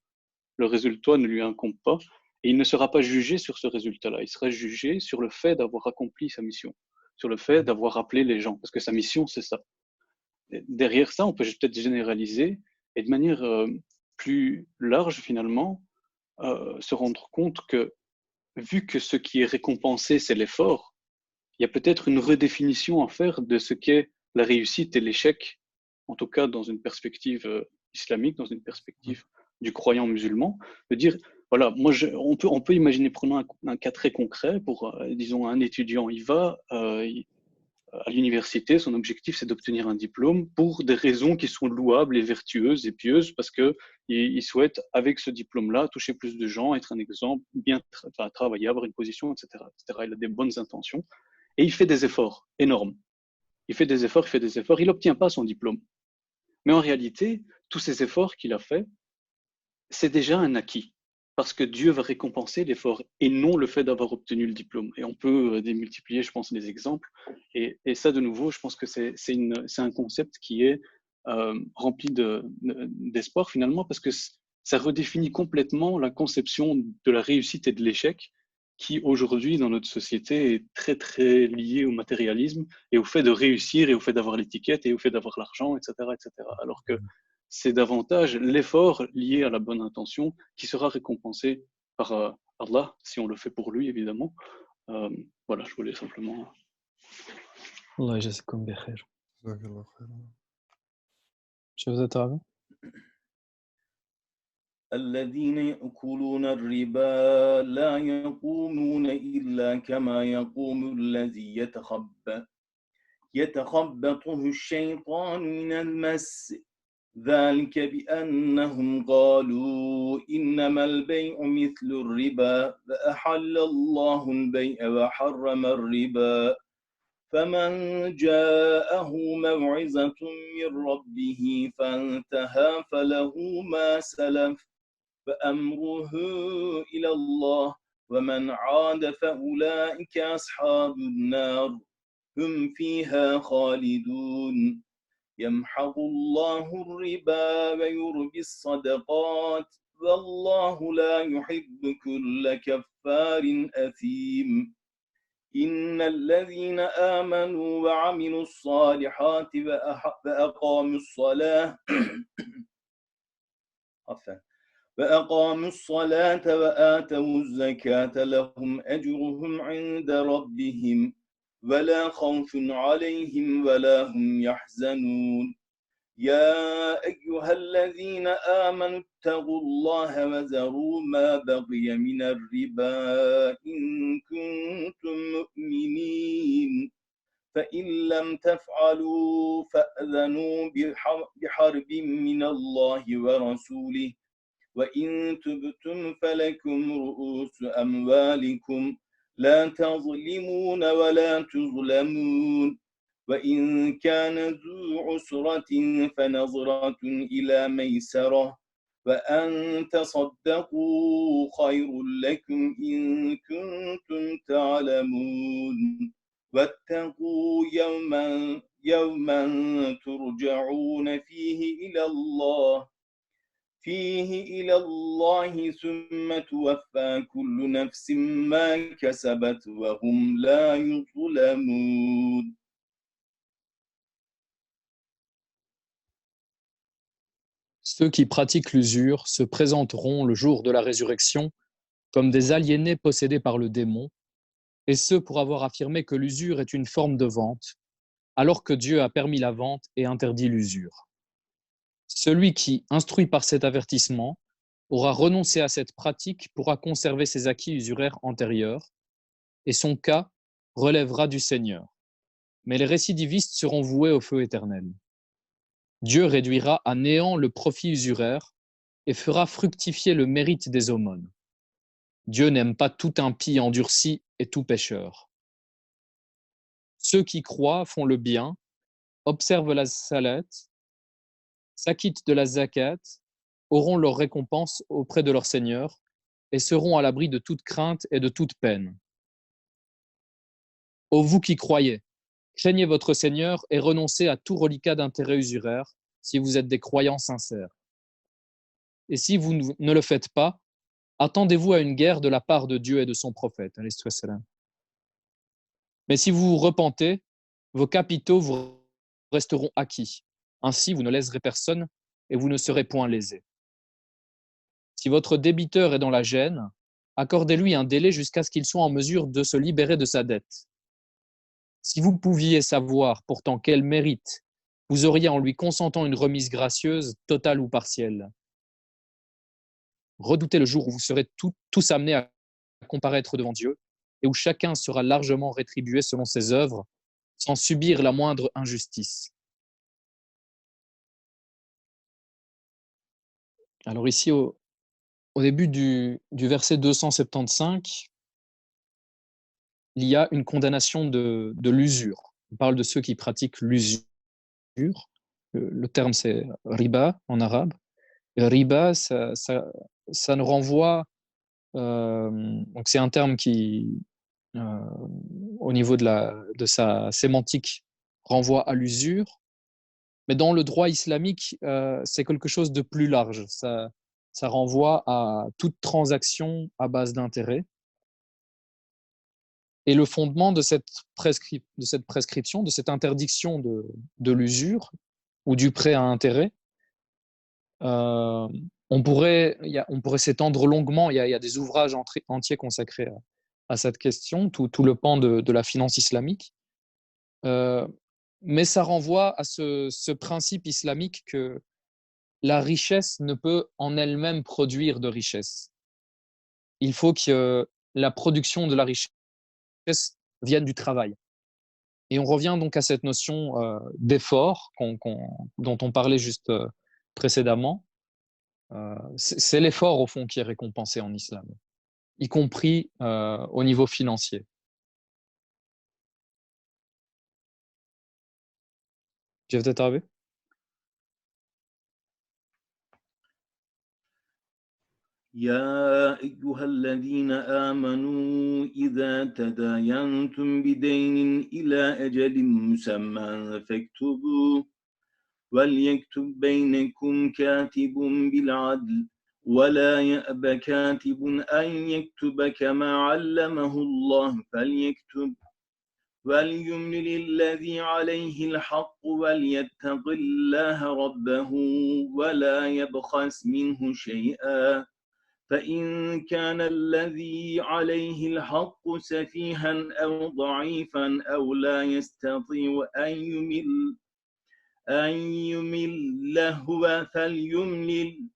le résultat ne lui incombe pas, et il ne sera pas jugé sur ce résultat-là. Il sera jugé sur le fait d'avoir accompli sa mission, sur le fait d'avoir appelé les gens, parce que sa mission, c'est ça. Et derrière ça, on peut peut-être généraliser et de manière plus large finalement, se rendre compte que vu que ce qui est récompensé, c'est l'effort, il y a peut-être une redéfinition à faire de ce qu'est la réussite et l'échec, en tout cas dans une perspective islamique, dans une perspective du croyant musulman, de dire, voilà, on peut imaginer, prenons un cas très concret, pour, disons, un étudiant, il va à l'université, son objectif c'est d'obtenir un diplôme pour des raisons qui sont louables et vertueuses et pieuses, parce qu'il souhaite, avec ce diplôme-là, toucher plus de gens, être un exemple, bien travailler, avoir une position, etc., etc. Il a des bonnes intentions et il fait des efforts énormes. Il fait des efforts, il n'obtient pas son diplôme. Mais en réalité, tous ces efforts qu'il a faits, c'est déjà un acquis. Parce que Dieu va récompenser l'effort et non le fait d'avoir obtenu le diplôme. Et on peut démultiplier, je pense, les exemples. Et ça, de nouveau, je pense que c'est un concept qui est rempli d'espoir finalement, parce que ça redéfinit complètement la conception de la réussite et de l'échec, qui aujourd'hui, dans notre société, est très, très liée au matérialisme et au fait de réussir et au fait d'avoir l'étiquette et au fait d'avoir l'argent, etc., etc. Alors que c'est davantage l'effort lié à la bonne intention qui sera récompensé par Allah, si on le fait pour lui, évidemment. Voilà, je voulais simplement... Allah yajazakum bi khair. Jazakallah khair. Je vous attends. الذين يأكلون الربا لا يقومون إلا كما يقوم الذي يتخبطه الشيطان من المس ذلك بأنهم قالوا إنما البيع مثل الربا فأحل الله البيع وحرم الربا فمن جاءه موعظة من ربه فانتهى فله ما سلف فأمره إلى الله ومن عاد فأولئك أصحاب النار هم فيها خالدون يمحق الله الربا ويربي الصدقات والله لا يحب كل كفار أثيم إن الذين آمنوا وعملوا الصالحات وأقاموا الصلاة فأقاموا الصلاة وآتوا الزكاة لهم أجرهم عند ربهم ولا خوف عليهم ولا هم يحزنون يا أيها الذين آمنوا اتقوا الله وذروا ما بقي من الربا إن كنتم مؤمنين فإن لم تفعلوا فأذنوا بحرب من الله ورسوله وإن تبتم فلكم رؤوس أموالكم لا تظلمون ولا تظلمون وإن كان ذو عسرة فنظرة إلى ميسرة وأن تصدقوا خير لكم إن كنتم تعلمون واتقوا يوما ترجعون فيه إلى الله ثم توفى كل نفس ما كسبت وهم لا يظلمون. Ceux qui pratiquent l'usure se présenteront le jour de la résurrection comme des aliénés possédés par le démon, et ce pour avoir affirmé que l'usure est une forme de vente, alors que Dieu a permis la vente et interdit l'usure. Celui qui, instruit par cet avertissement, aura renoncé à cette pratique pourra conserver ses acquis usuraires antérieurs, et son cas relèvera du Seigneur. Mais les récidivistes seront voués au feu éternel. Dieu réduira à néant le profit usuraire et fera fructifier le mérite des aumônes. Dieu n'aime pas tout impie endurci et tout pécheur. Ceux qui croient font le bien, observent la salat, s'acquittent de la zakat, auront leur récompense auprès de leur Seigneur et seront à l'abri de toute crainte et de toute peine. Ô vous qui croyez, craignez votre Seigneur et renoncez à tout reliquat d'intérêt usuraire si vous êtes des croyants sincères. Et si vous ne le faites pas, attendez-vous à une guerre de la part de Dieu et de son prophète. Mais si vous vous repentez, vos capitaux vous resteront acquis. Ainsi, vous ne léserez personne et vous ne serez point lésés. Si votre débiteur est dans la gêne, accordez-lui un délai jusqu'à ce qu'il soit en mesure de se libérer de sa dette. Si vous pouviez savoir pourtant quel mérite vous auriez en lui consentant une remise gracieuse, totale ou partielle. Redoutez le jour où vous serez tous amenés à comparaître devant Dieu et où chacun sera largement rétribué selon ses œuvres, sans subir la moindre injustice. Alors ici, au début du verset 275, il y a une condamnation de l'usure. On parle de ceux qui pratiquent l'usure. Le terme, c'est riba en arabe. Et riba, ça nous renvoie... donc c'est un terme qui, au niveau de sa sémantique, renvoie à l'usure. Mais dans le droit islamique, c'est quelque chose de plus large. Ça renvoie à toute transaction à base d'intérêt. Et le fondement de cette prescription, de cette interdiction de l'usure ou du prêt à intérêt, on pourrait s'étendre longuement. Il y a des ouvrages entiers consacrés à cette question, tout le pan de la finance islamique. Mais ça renvoie à ce principe islamique que la richesse ne peut en elle-même produire de richesse. Il faut que la production de la richesse vienne du travail. Et on revient donc à cette notion d'effort dont on parlait juste précédemment. C'est l'effort, au fond, qui est récompensé en islam, y compris au niveau financier. Jevdet abi? يا أيها الذين آمنوا إذا تداينتم بدين إلى أجل مسمى فاكتبوا وليكتب بينكم كاتب بالعدل ولا يأب كاتب أن يكتب كما علمه الله فليكتب وليملل الذي عليه الحق وليتق الله ربه ولا يبخس منه شيئا فإن كان الذي عليه الحق سفيها أو ضعيفا أو لا يستطيع أن يمل هو فليملل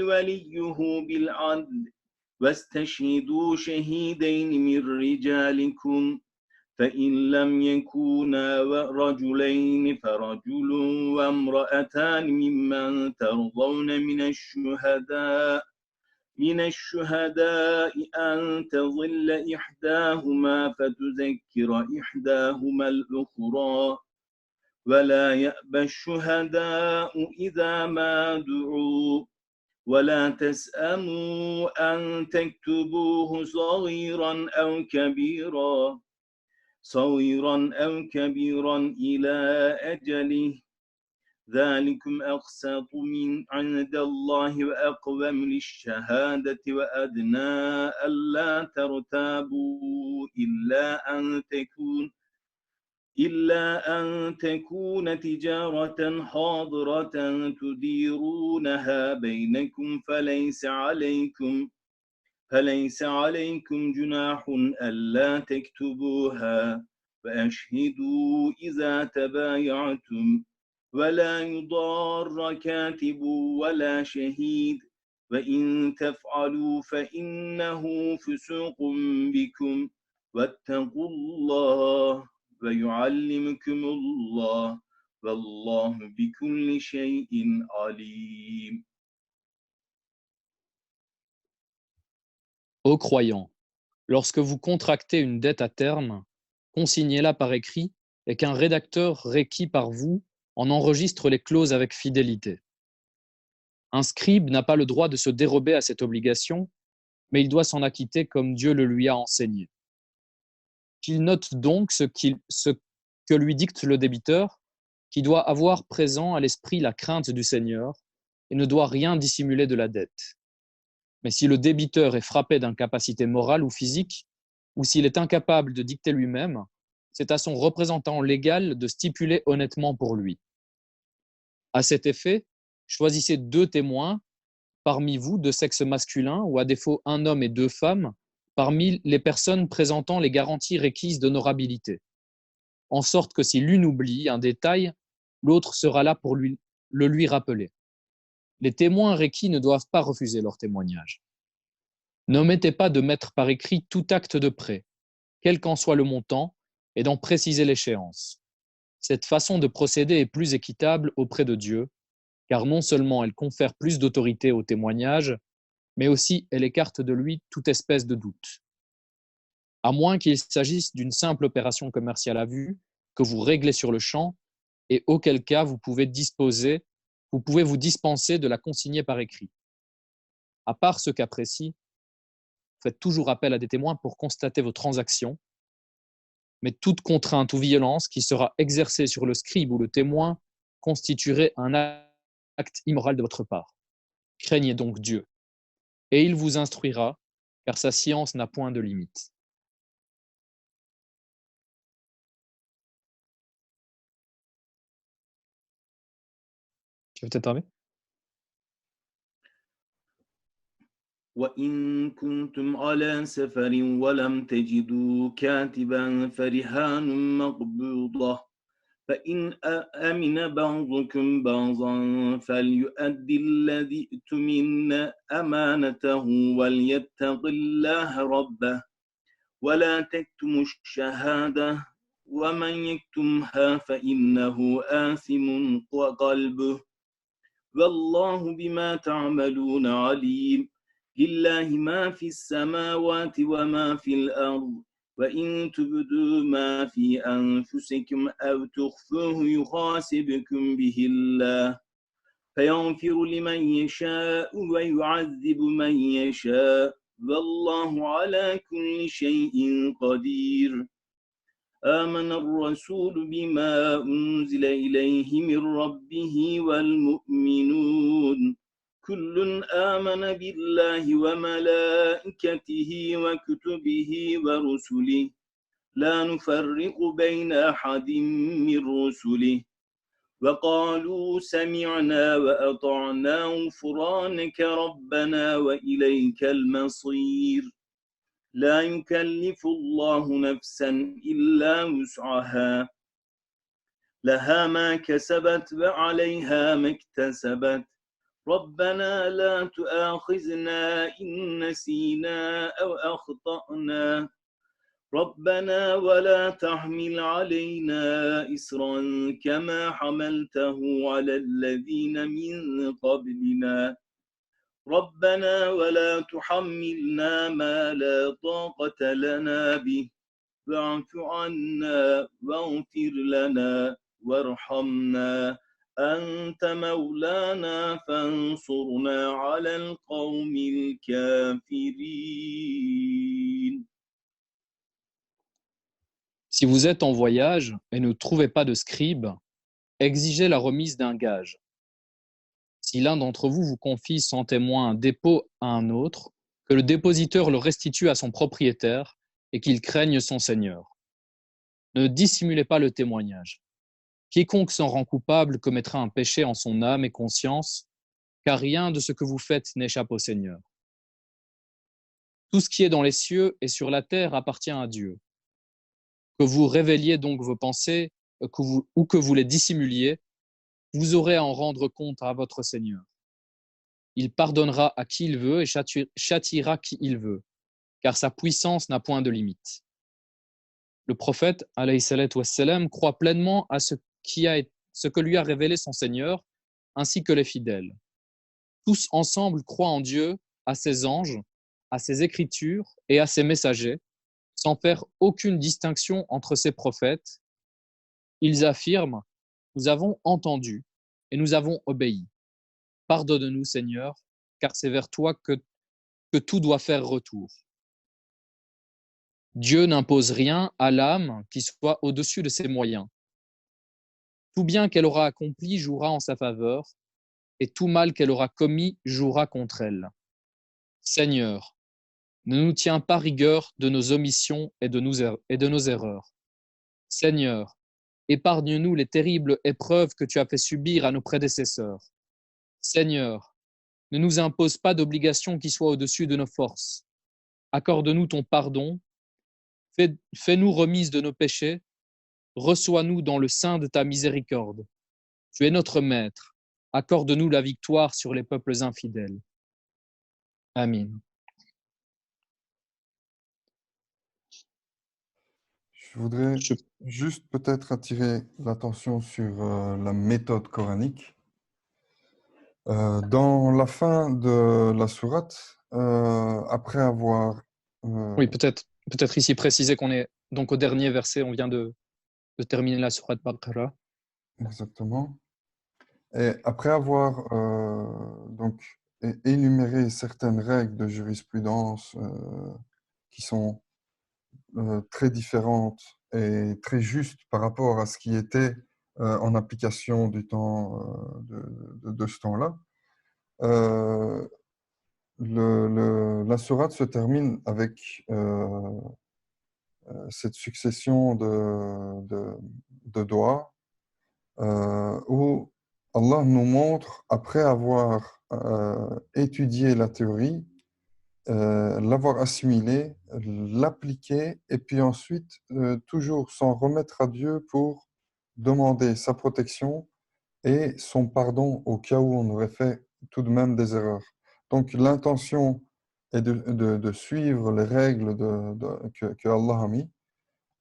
وليه بالعدل واستشهدوا شهيدين من رجالكم فإن لم يكونا رجلين فرجل وامرأتان ممن ترضون من الشهداء أن تضل إحداهما فتذكر إحداهما الأخرى ولا يأبى الشهداء إذا ما دعوا ولا تسأموا أن تكتبوه صغيرا أو كبيرا إلى أجله ذلكم أقسط من عند الله وأقوم للشهادة وأدنى ألا ترتابوا إلا أن تكون تجارة حاضرة تديرونها بينكم فليس عليكم جناح ألا تكتبوها وأشهدوا إذا تبايعتم ولا يضار كاتب ولا شهيد وإن تفعلوا فإنه فسوق بكم واتقوا الله ويعلمكم الله والله بكل شيء عليم. Ô croyants, lorsque vous contractez une dette à terme, consignez-la par écrit et qu'un rédacteur requis par vous en enregistre les clauses avec fidélité. Un scribe n'a pas le droit de se dérober à cette obligation, mais il doit s'en acquitter comme Dieu le lui a enseigné. Qu'il note donc ce que lui dicte le débiteur, qui doit avoir présent à l'esprit la crainte du Seigneur et ne doit rien dissimuler de la dette. Mais si le débiteur est frappé d'incapacité morale ou physique, ou s'il est incapable de dicter lui-même, c'est à son représentant légal de stipuler honnêtement pour lui. À cet effet, choisissez 2 témoins parmi vous de sexe masculin ou à défaut un homme et 2 femmes parmi les personnes présentant les garanties requises d'honorabilité, en sorte que si l'une oublie un détail, l'autre sera là pour le lui rappeler. Les témoins requis ne doivent pas refuser leur témoignage. N'omettez pas de mettre par écrit tout acte de prêt, quel qu'en soit le montant, et d'en préciser l'échéance. Cette façon de procéder est plus équitable auprès de Dieu, car non seulement elle confère plus d'autorité au témoignage, mais aussi elle écarte de lui toute espèce de doute. À moins qu'il s'agisse d'une simple opération commerciale à vue, que vous réglez sur le champ, et auquel cas vous pouvez vous dispenser de la consigner par écrit. À part ce cas précis, faites toujours appel à des témoins pour constater vos transactions, mais toute contrainte ou violence qui sera exercée sur le scribe ou le témoin constituerait un acte immoral de votre part. Craignez donc Dieu, et il vous instruira, car sa science n'a point de limite. Tu veux peut-être terminer ? وإن كنتم على سفر ولم تجدوا كاتبا فرهان مقبوضة فإن أمن بعضكم بعضا فليؤدي الذي اؤتمن أمانته وليتق الله ربه ولا تكتموا الشهادة ومن يكتمها فإنه آثم قلبه والله بما تعملون عليم لله ما في السماوات وما في الأرض وإن تبدوا ما في أنفسكم أو تخفوه يحاسبكم به الله فيغفر لمن يشاء ويعذب من يشاء والله على كل شيء قدير آمن الرسول بما أنزل إليه من ربه والمؤمنون كل آمن بالله وملائكته وكتبه ورسله لا نفرق بين أحد من رسله وقالوا سمعنا وأطعنا غفرانك ربنا وإليك المصير لا يكلف الله نفسا إلا وسعها لها ما كسبت وعليها ما اكتسبت ربنا لا تؤاخذنا إن نسينا أو أخطأنا ربنا ولا تحمل علينا إصرا كما حملته على الذين من قبلنا ربنا ولا تحملنا ما لا طاقة لنا به واعف عنا واغفر لنا وارحمنا أنت مولانا فانصرنا على القوم الكافرين. Si vous êtes en voyage et ne trouvez pas de scribe, exigez la remise d'un gage. Si l'un d'entre vous vous confie sans témoin un dépôt à un autre, que le dépositeur le restitue à son propriétaire et qu'il craigne son seigneur. Ne dissimulez pas le témoignage. Quiconque s'en rend coupable commettra un péché en son âme et conscience, car rien de ce que vous faites n'échappe au Seigneur. Tout ce qui est dans les cieux et sur la terre appartient à Dieu. Que vous révéliez donc vos pensées ou que vous les dissimuliez, vous aurez à en rendre compte à votre Seigneur. Il pardonnera à qui il veut et châtiera qui il veut, car sa puissance n'a point de limite. Le prophète, alayhi salatu wassalam, croit pleinement à ce que lui a révélé son Seigneur, ainsi que les fidèles. Tous ensemble croient en Dieu, à ses anges, à ses écritures et à ses messagers, sans faire aucune distinction entre ses prophètes. Ils affirment « Nous avons entendu et nous avons obéi. Pardonne-nous, Seigneur, car c'est vers toi que tout doit faire retour. » Dieu n'impose rien à l'âme qui soit au-dessus de ses moyens. Tout bien qu'elle aura accompli jouera en sa faveur, et tout mal qu'elle aura commis jouera contre elle. Seigneur, ne nous tiens pas rigueur de nos omissions et de nos erreurs. Seigneur, épargne-nous les terribles épreuves que tu as fait subir à nos prédécesseurs. Seigneur, ne nous impose pas d'obligations qui soient au-dessus de nos forces. Accorde-nous ton pardon, fais-nous remise de nos péchés, reçois-nous dans le sein de ta miséricorde. Tu es notre Maître, accorde-nous la victoire sur les peuples infidèles. Amin. Je voudrais juste peut-être attirer l'attention sur la méthode coranique. Dans la fin de la sourate, après avoir... Oui, peut-être ici préciser qu'on est donc au dernier verset, on vient de terminer la sourate Baqara. Exactement. Et après avoir donc énuméré certaines règles de jurisprudence qui sont très différentes et très justes par rapport à ce qui était en application du temps de ce temps-là, la sourate se termine avec cette succession de doigts où Allah nous montre, après avoir étudié la théorie, l'avoir assimilé, l'appliquer et puis ensuite toujours s'en remettre à Dieu pour demander sa protection et son pardon au cas où on aurait fait tout de même des erreurs. Donc l'intention est de suivre les règles que Allah a mis.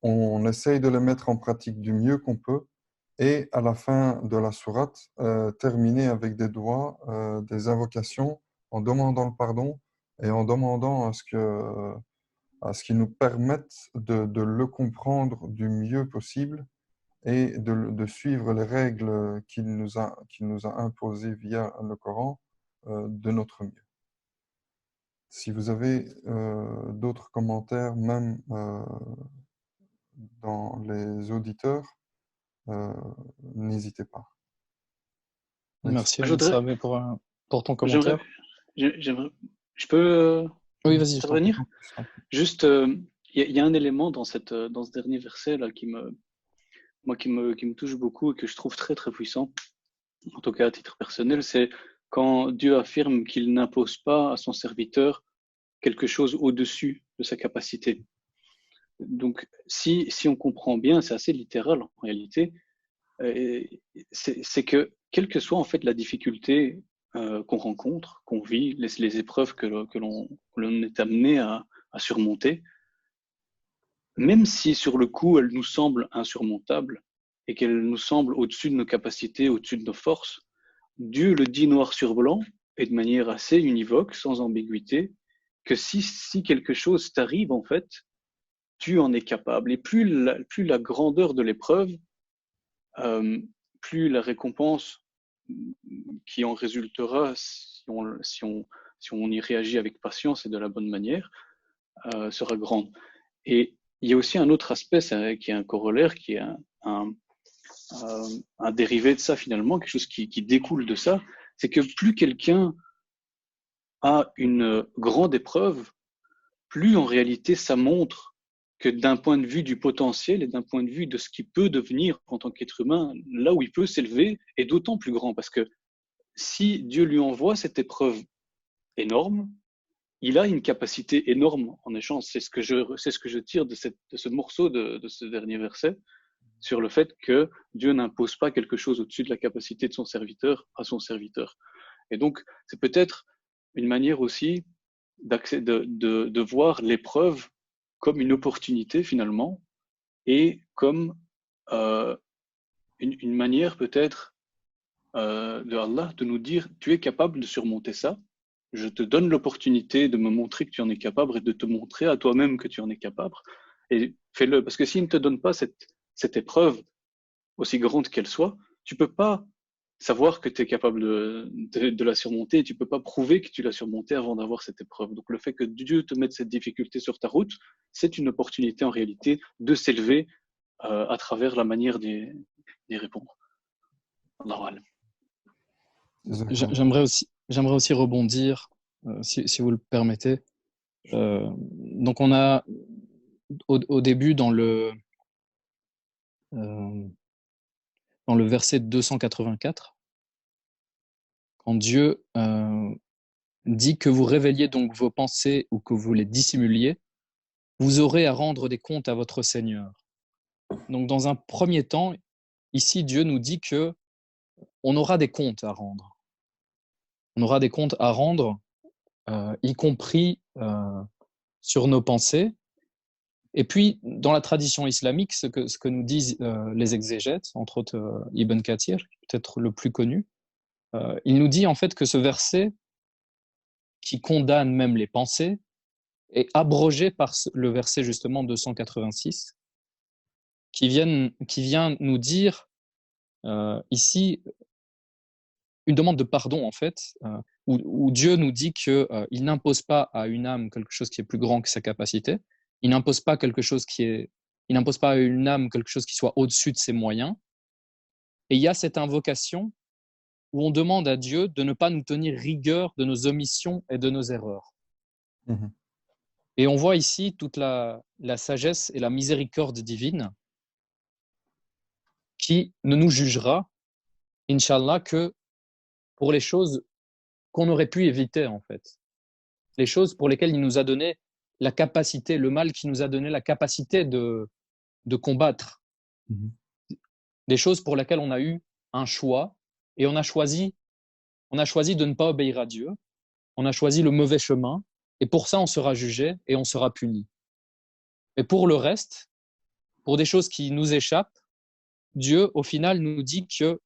On essaye de les mettre en pratique du mieux qu'on peut et à la fin de la sourate, terminer avec des doigts, des invocations en demandant le pardon et en demandant à ce qu'il nous permette de le comprendre du mieux possible et de suivre les règles qu'il nous a imposées via le Coran de notre mieux. Si vous avez d'autres commentaires, même dans les auditeurs, n'hésitez pas. Merci à vous pour pour ton commentaire. Je peux Oui, vas-y. intervenir. Juste, il y a un élément dans ce dernier verset là qui me touche beaucoup et que je trouve très très puissant, en tout cas à titre personnel, c'est quand Dieu affirme qu'il n'impose pas à son serviteur quelque chose au-dessus de sa capacité. Donc, si on comprend bien, c'est assez littéral en réalité, c'est que quelle que soit en fait la difficulté qu'on rencontre, qu'on vit, les épreuves que l'on est amené à surmonter, même si sur le coup elles nous semblent insurmontables et qu'elles nous semblent au-dessus de nos capacités, au-dessus de nos forces, Dieu le dit noir sur blanc et de manière assez univoque, sans ambiguïté, que si quelque chose t'arrive en fait, tu en es capable. Et plus la grandeur de l'épreuve, plus la récompense qui en résultera si on y réagit avec patience et de la bonne manière, sera grande. Et il y a aussi un autre aspect qui est un corollaire, qui est un dérivé de ça finalement, quelque chose qui découle de ça, c'est que plus quelqu'un a une grande épreuve, plus en réalité ça montre que d'un point de vue du potentiel et d'un point de vue de ce qu'il peut devenir en tant qu'être humain, là où il peut s'élever est d'autant plus grand. Parce que si Dieu lui envoie cette épreuve énorme, il a une capacité énorme en échange. C'est ce que je tire de ce morceau de ce dernier verset, sur le fait que Dieu n'impose pas quelque chose au-dessus de la capacité de son serviteur à son serviteur. Et donc, c'est peut-être une manière aussi de voir l'épreuve comme une opportunité finalement, et comme une manière peut-être de Allah de nous dire, tu es capable de surmonter ça, je te donne l'opportunité de me montrer que tu en es capable et de te montrer à toi-même que tu en es capable, et fais-le, parce que s'il ne te donne pas cette épreuve, aussi grande qu'elle soit, tu peux pas savoir que tu es capable de la surmonter, et tu peux pas prouver que tu l'as surmontée avant d'avoir cette épreuve. Donc le fait que Dieu te mette cette difficulté sur ta route, c'est une opportunité en réalité de s'élever à travers la manière d'y répondre. Allahu J'aimerais aussi rebondir, si vous le permettez. Donc on a au début dans le verset 284, quand Dieu dit que vous révéliez donc vos pensées ou que vous les dissimuliez, vous aurez à rendre des comptes à votre Seigneur. Donc dans un premier temps, ici Dieu nous dit que on aura des comptes à rendre. On aura des comptes à rendre, y compris sur nos pensées. Et puis, dans la tradition islamique, ce que nous disent les exégètes, entre autres Ibn Kathir, peut-être le plus connu, il nous dit en fait que ce verset, qui condamne même les pensées, est abrogé par le verset justement 286, qui vient nous dire ici une demande de pardon en fait, où Dieu nous dit qu'il n'impose pas à une âme quelque chose qui est plus grand que sa capacité, il n'impose pas à une âme quelque chose qui soit au-dessus de ses moyens, et il y a cette invocation où on demande à Dieu de ne pas nous tenir rigueur de nos omissions et de nos erreurs. Mmh. Et on voit ici toute la sagesse et la miséricorde divine qui ne nous jugera, Inch'Allah, que pour les choses qu'on aurait pu éviter, en fait. Les choses pour lesquelles il nous a donné la capacité, le mal qui nous a donné la capacité de combattre. Mmh. Des choses pour lesquelles on a eu un choix et on a choisi de ne pas obéir à Dieu. On a choisi le mauvais chemin et pour ça, on sera jugé et on sera puni. Et pour le reste, pour des choses qui nous échappent, Dieu, au final, nous dit que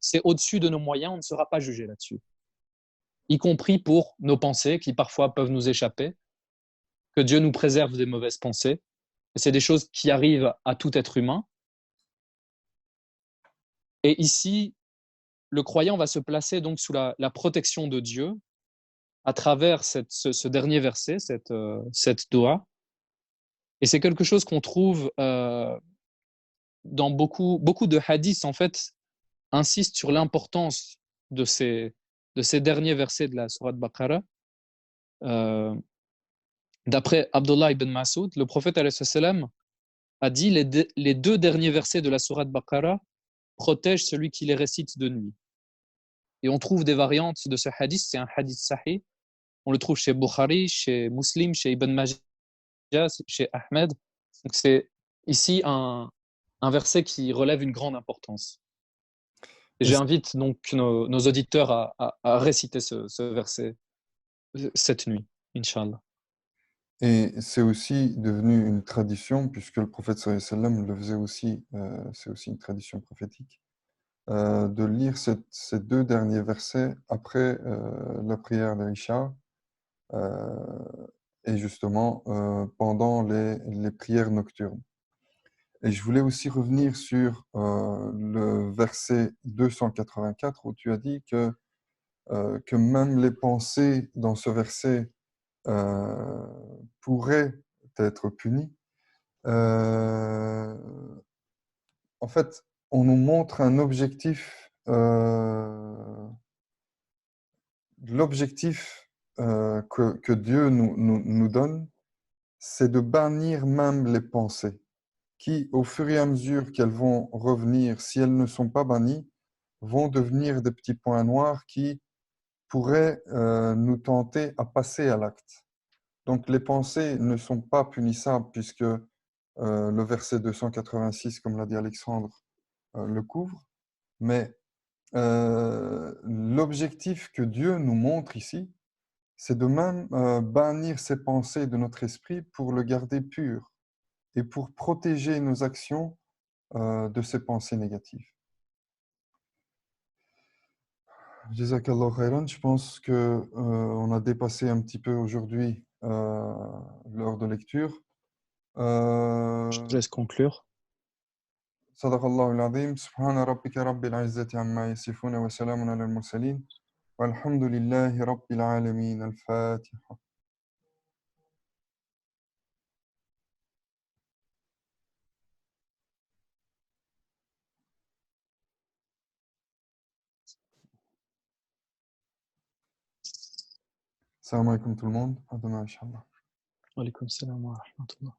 c'est au-dessus de nos moyens, on ne sera pas jugé là-dessus. Y compris pour nos pensées qui parfois peuvent nous échapper, que Dieu nous préserve des mauvaises pensées. Et c'est des choses qui arrivent à tout être humain. Et ici, le croyant va se placer donc sous la protection de Dieu à travers ce dernier verset, cette doua. Et c'est quelque chose qu'on trouve dans beaucoup de hadiths, en fait, insistent sur l'importance de ces de ces derniers versets de la sourate Baqarah, d'après Abdullah ibn Mas'ud, le prophète alayhi salam a dit les deux derniers versets de la sourate Baqarah protègent celui qui les récite de nuit. Et on trouve des variantes de ce hadith, c'est un hadith sahih. On le trouve chez Bukhari, chez Muslim, chez Ibn Majah, chez Ahmed. Donc c'est ici un verset qui relève une grande importance. Et j'invite donc nos auditeurs à réciter ce verset cette nuit, Inch'Allah. Et c'est aussi devenu une tradition, puisque le prophète sallallahu alayhi wa sallam le faisait aussi, c'est aussi une tradition prophétique, de lire ces deux derniers versets après la prière d'Aïcha, et justement pendant les prières nocturnes. Et je voulais aussi revenir sur le verset 284 où tu as dit que même les pensées dans ce verset pourraient être punies. En fait, on nous montre un objectif, l'objectif que Dieu nous donne, c'est de bannir même les pensées qui, au fur et à mesure qu'elles vont revenir, si elles ne sont pas bannies, vont devenir des petits points noirs qui pourraient nous tenter à passer à l'acte. Donc les pensées ne sont pas punissables puisque le verset 286, comme l'a dit Alexandre, le couvre, mais l'objectif que Dieu nous montre ici, c'est de même bannir ces pensées de notre esprit pour le garder pur et pour protéger nos actions de ces pensées négatives. Jazakallah khairan, je pense qu'on a dépassé un petit peu aujourd'hui l'heure de lecture. Je te laisse conclure. صدق الله العظيم سبحان ربك رب العزة عما يصفون وسلام على المرسلين والحمد لله رب العالمين الفاتحة. Salam alaikum tout le monde. À demain, Inch'Allah. Wa alaykum salam wa rahmatullah.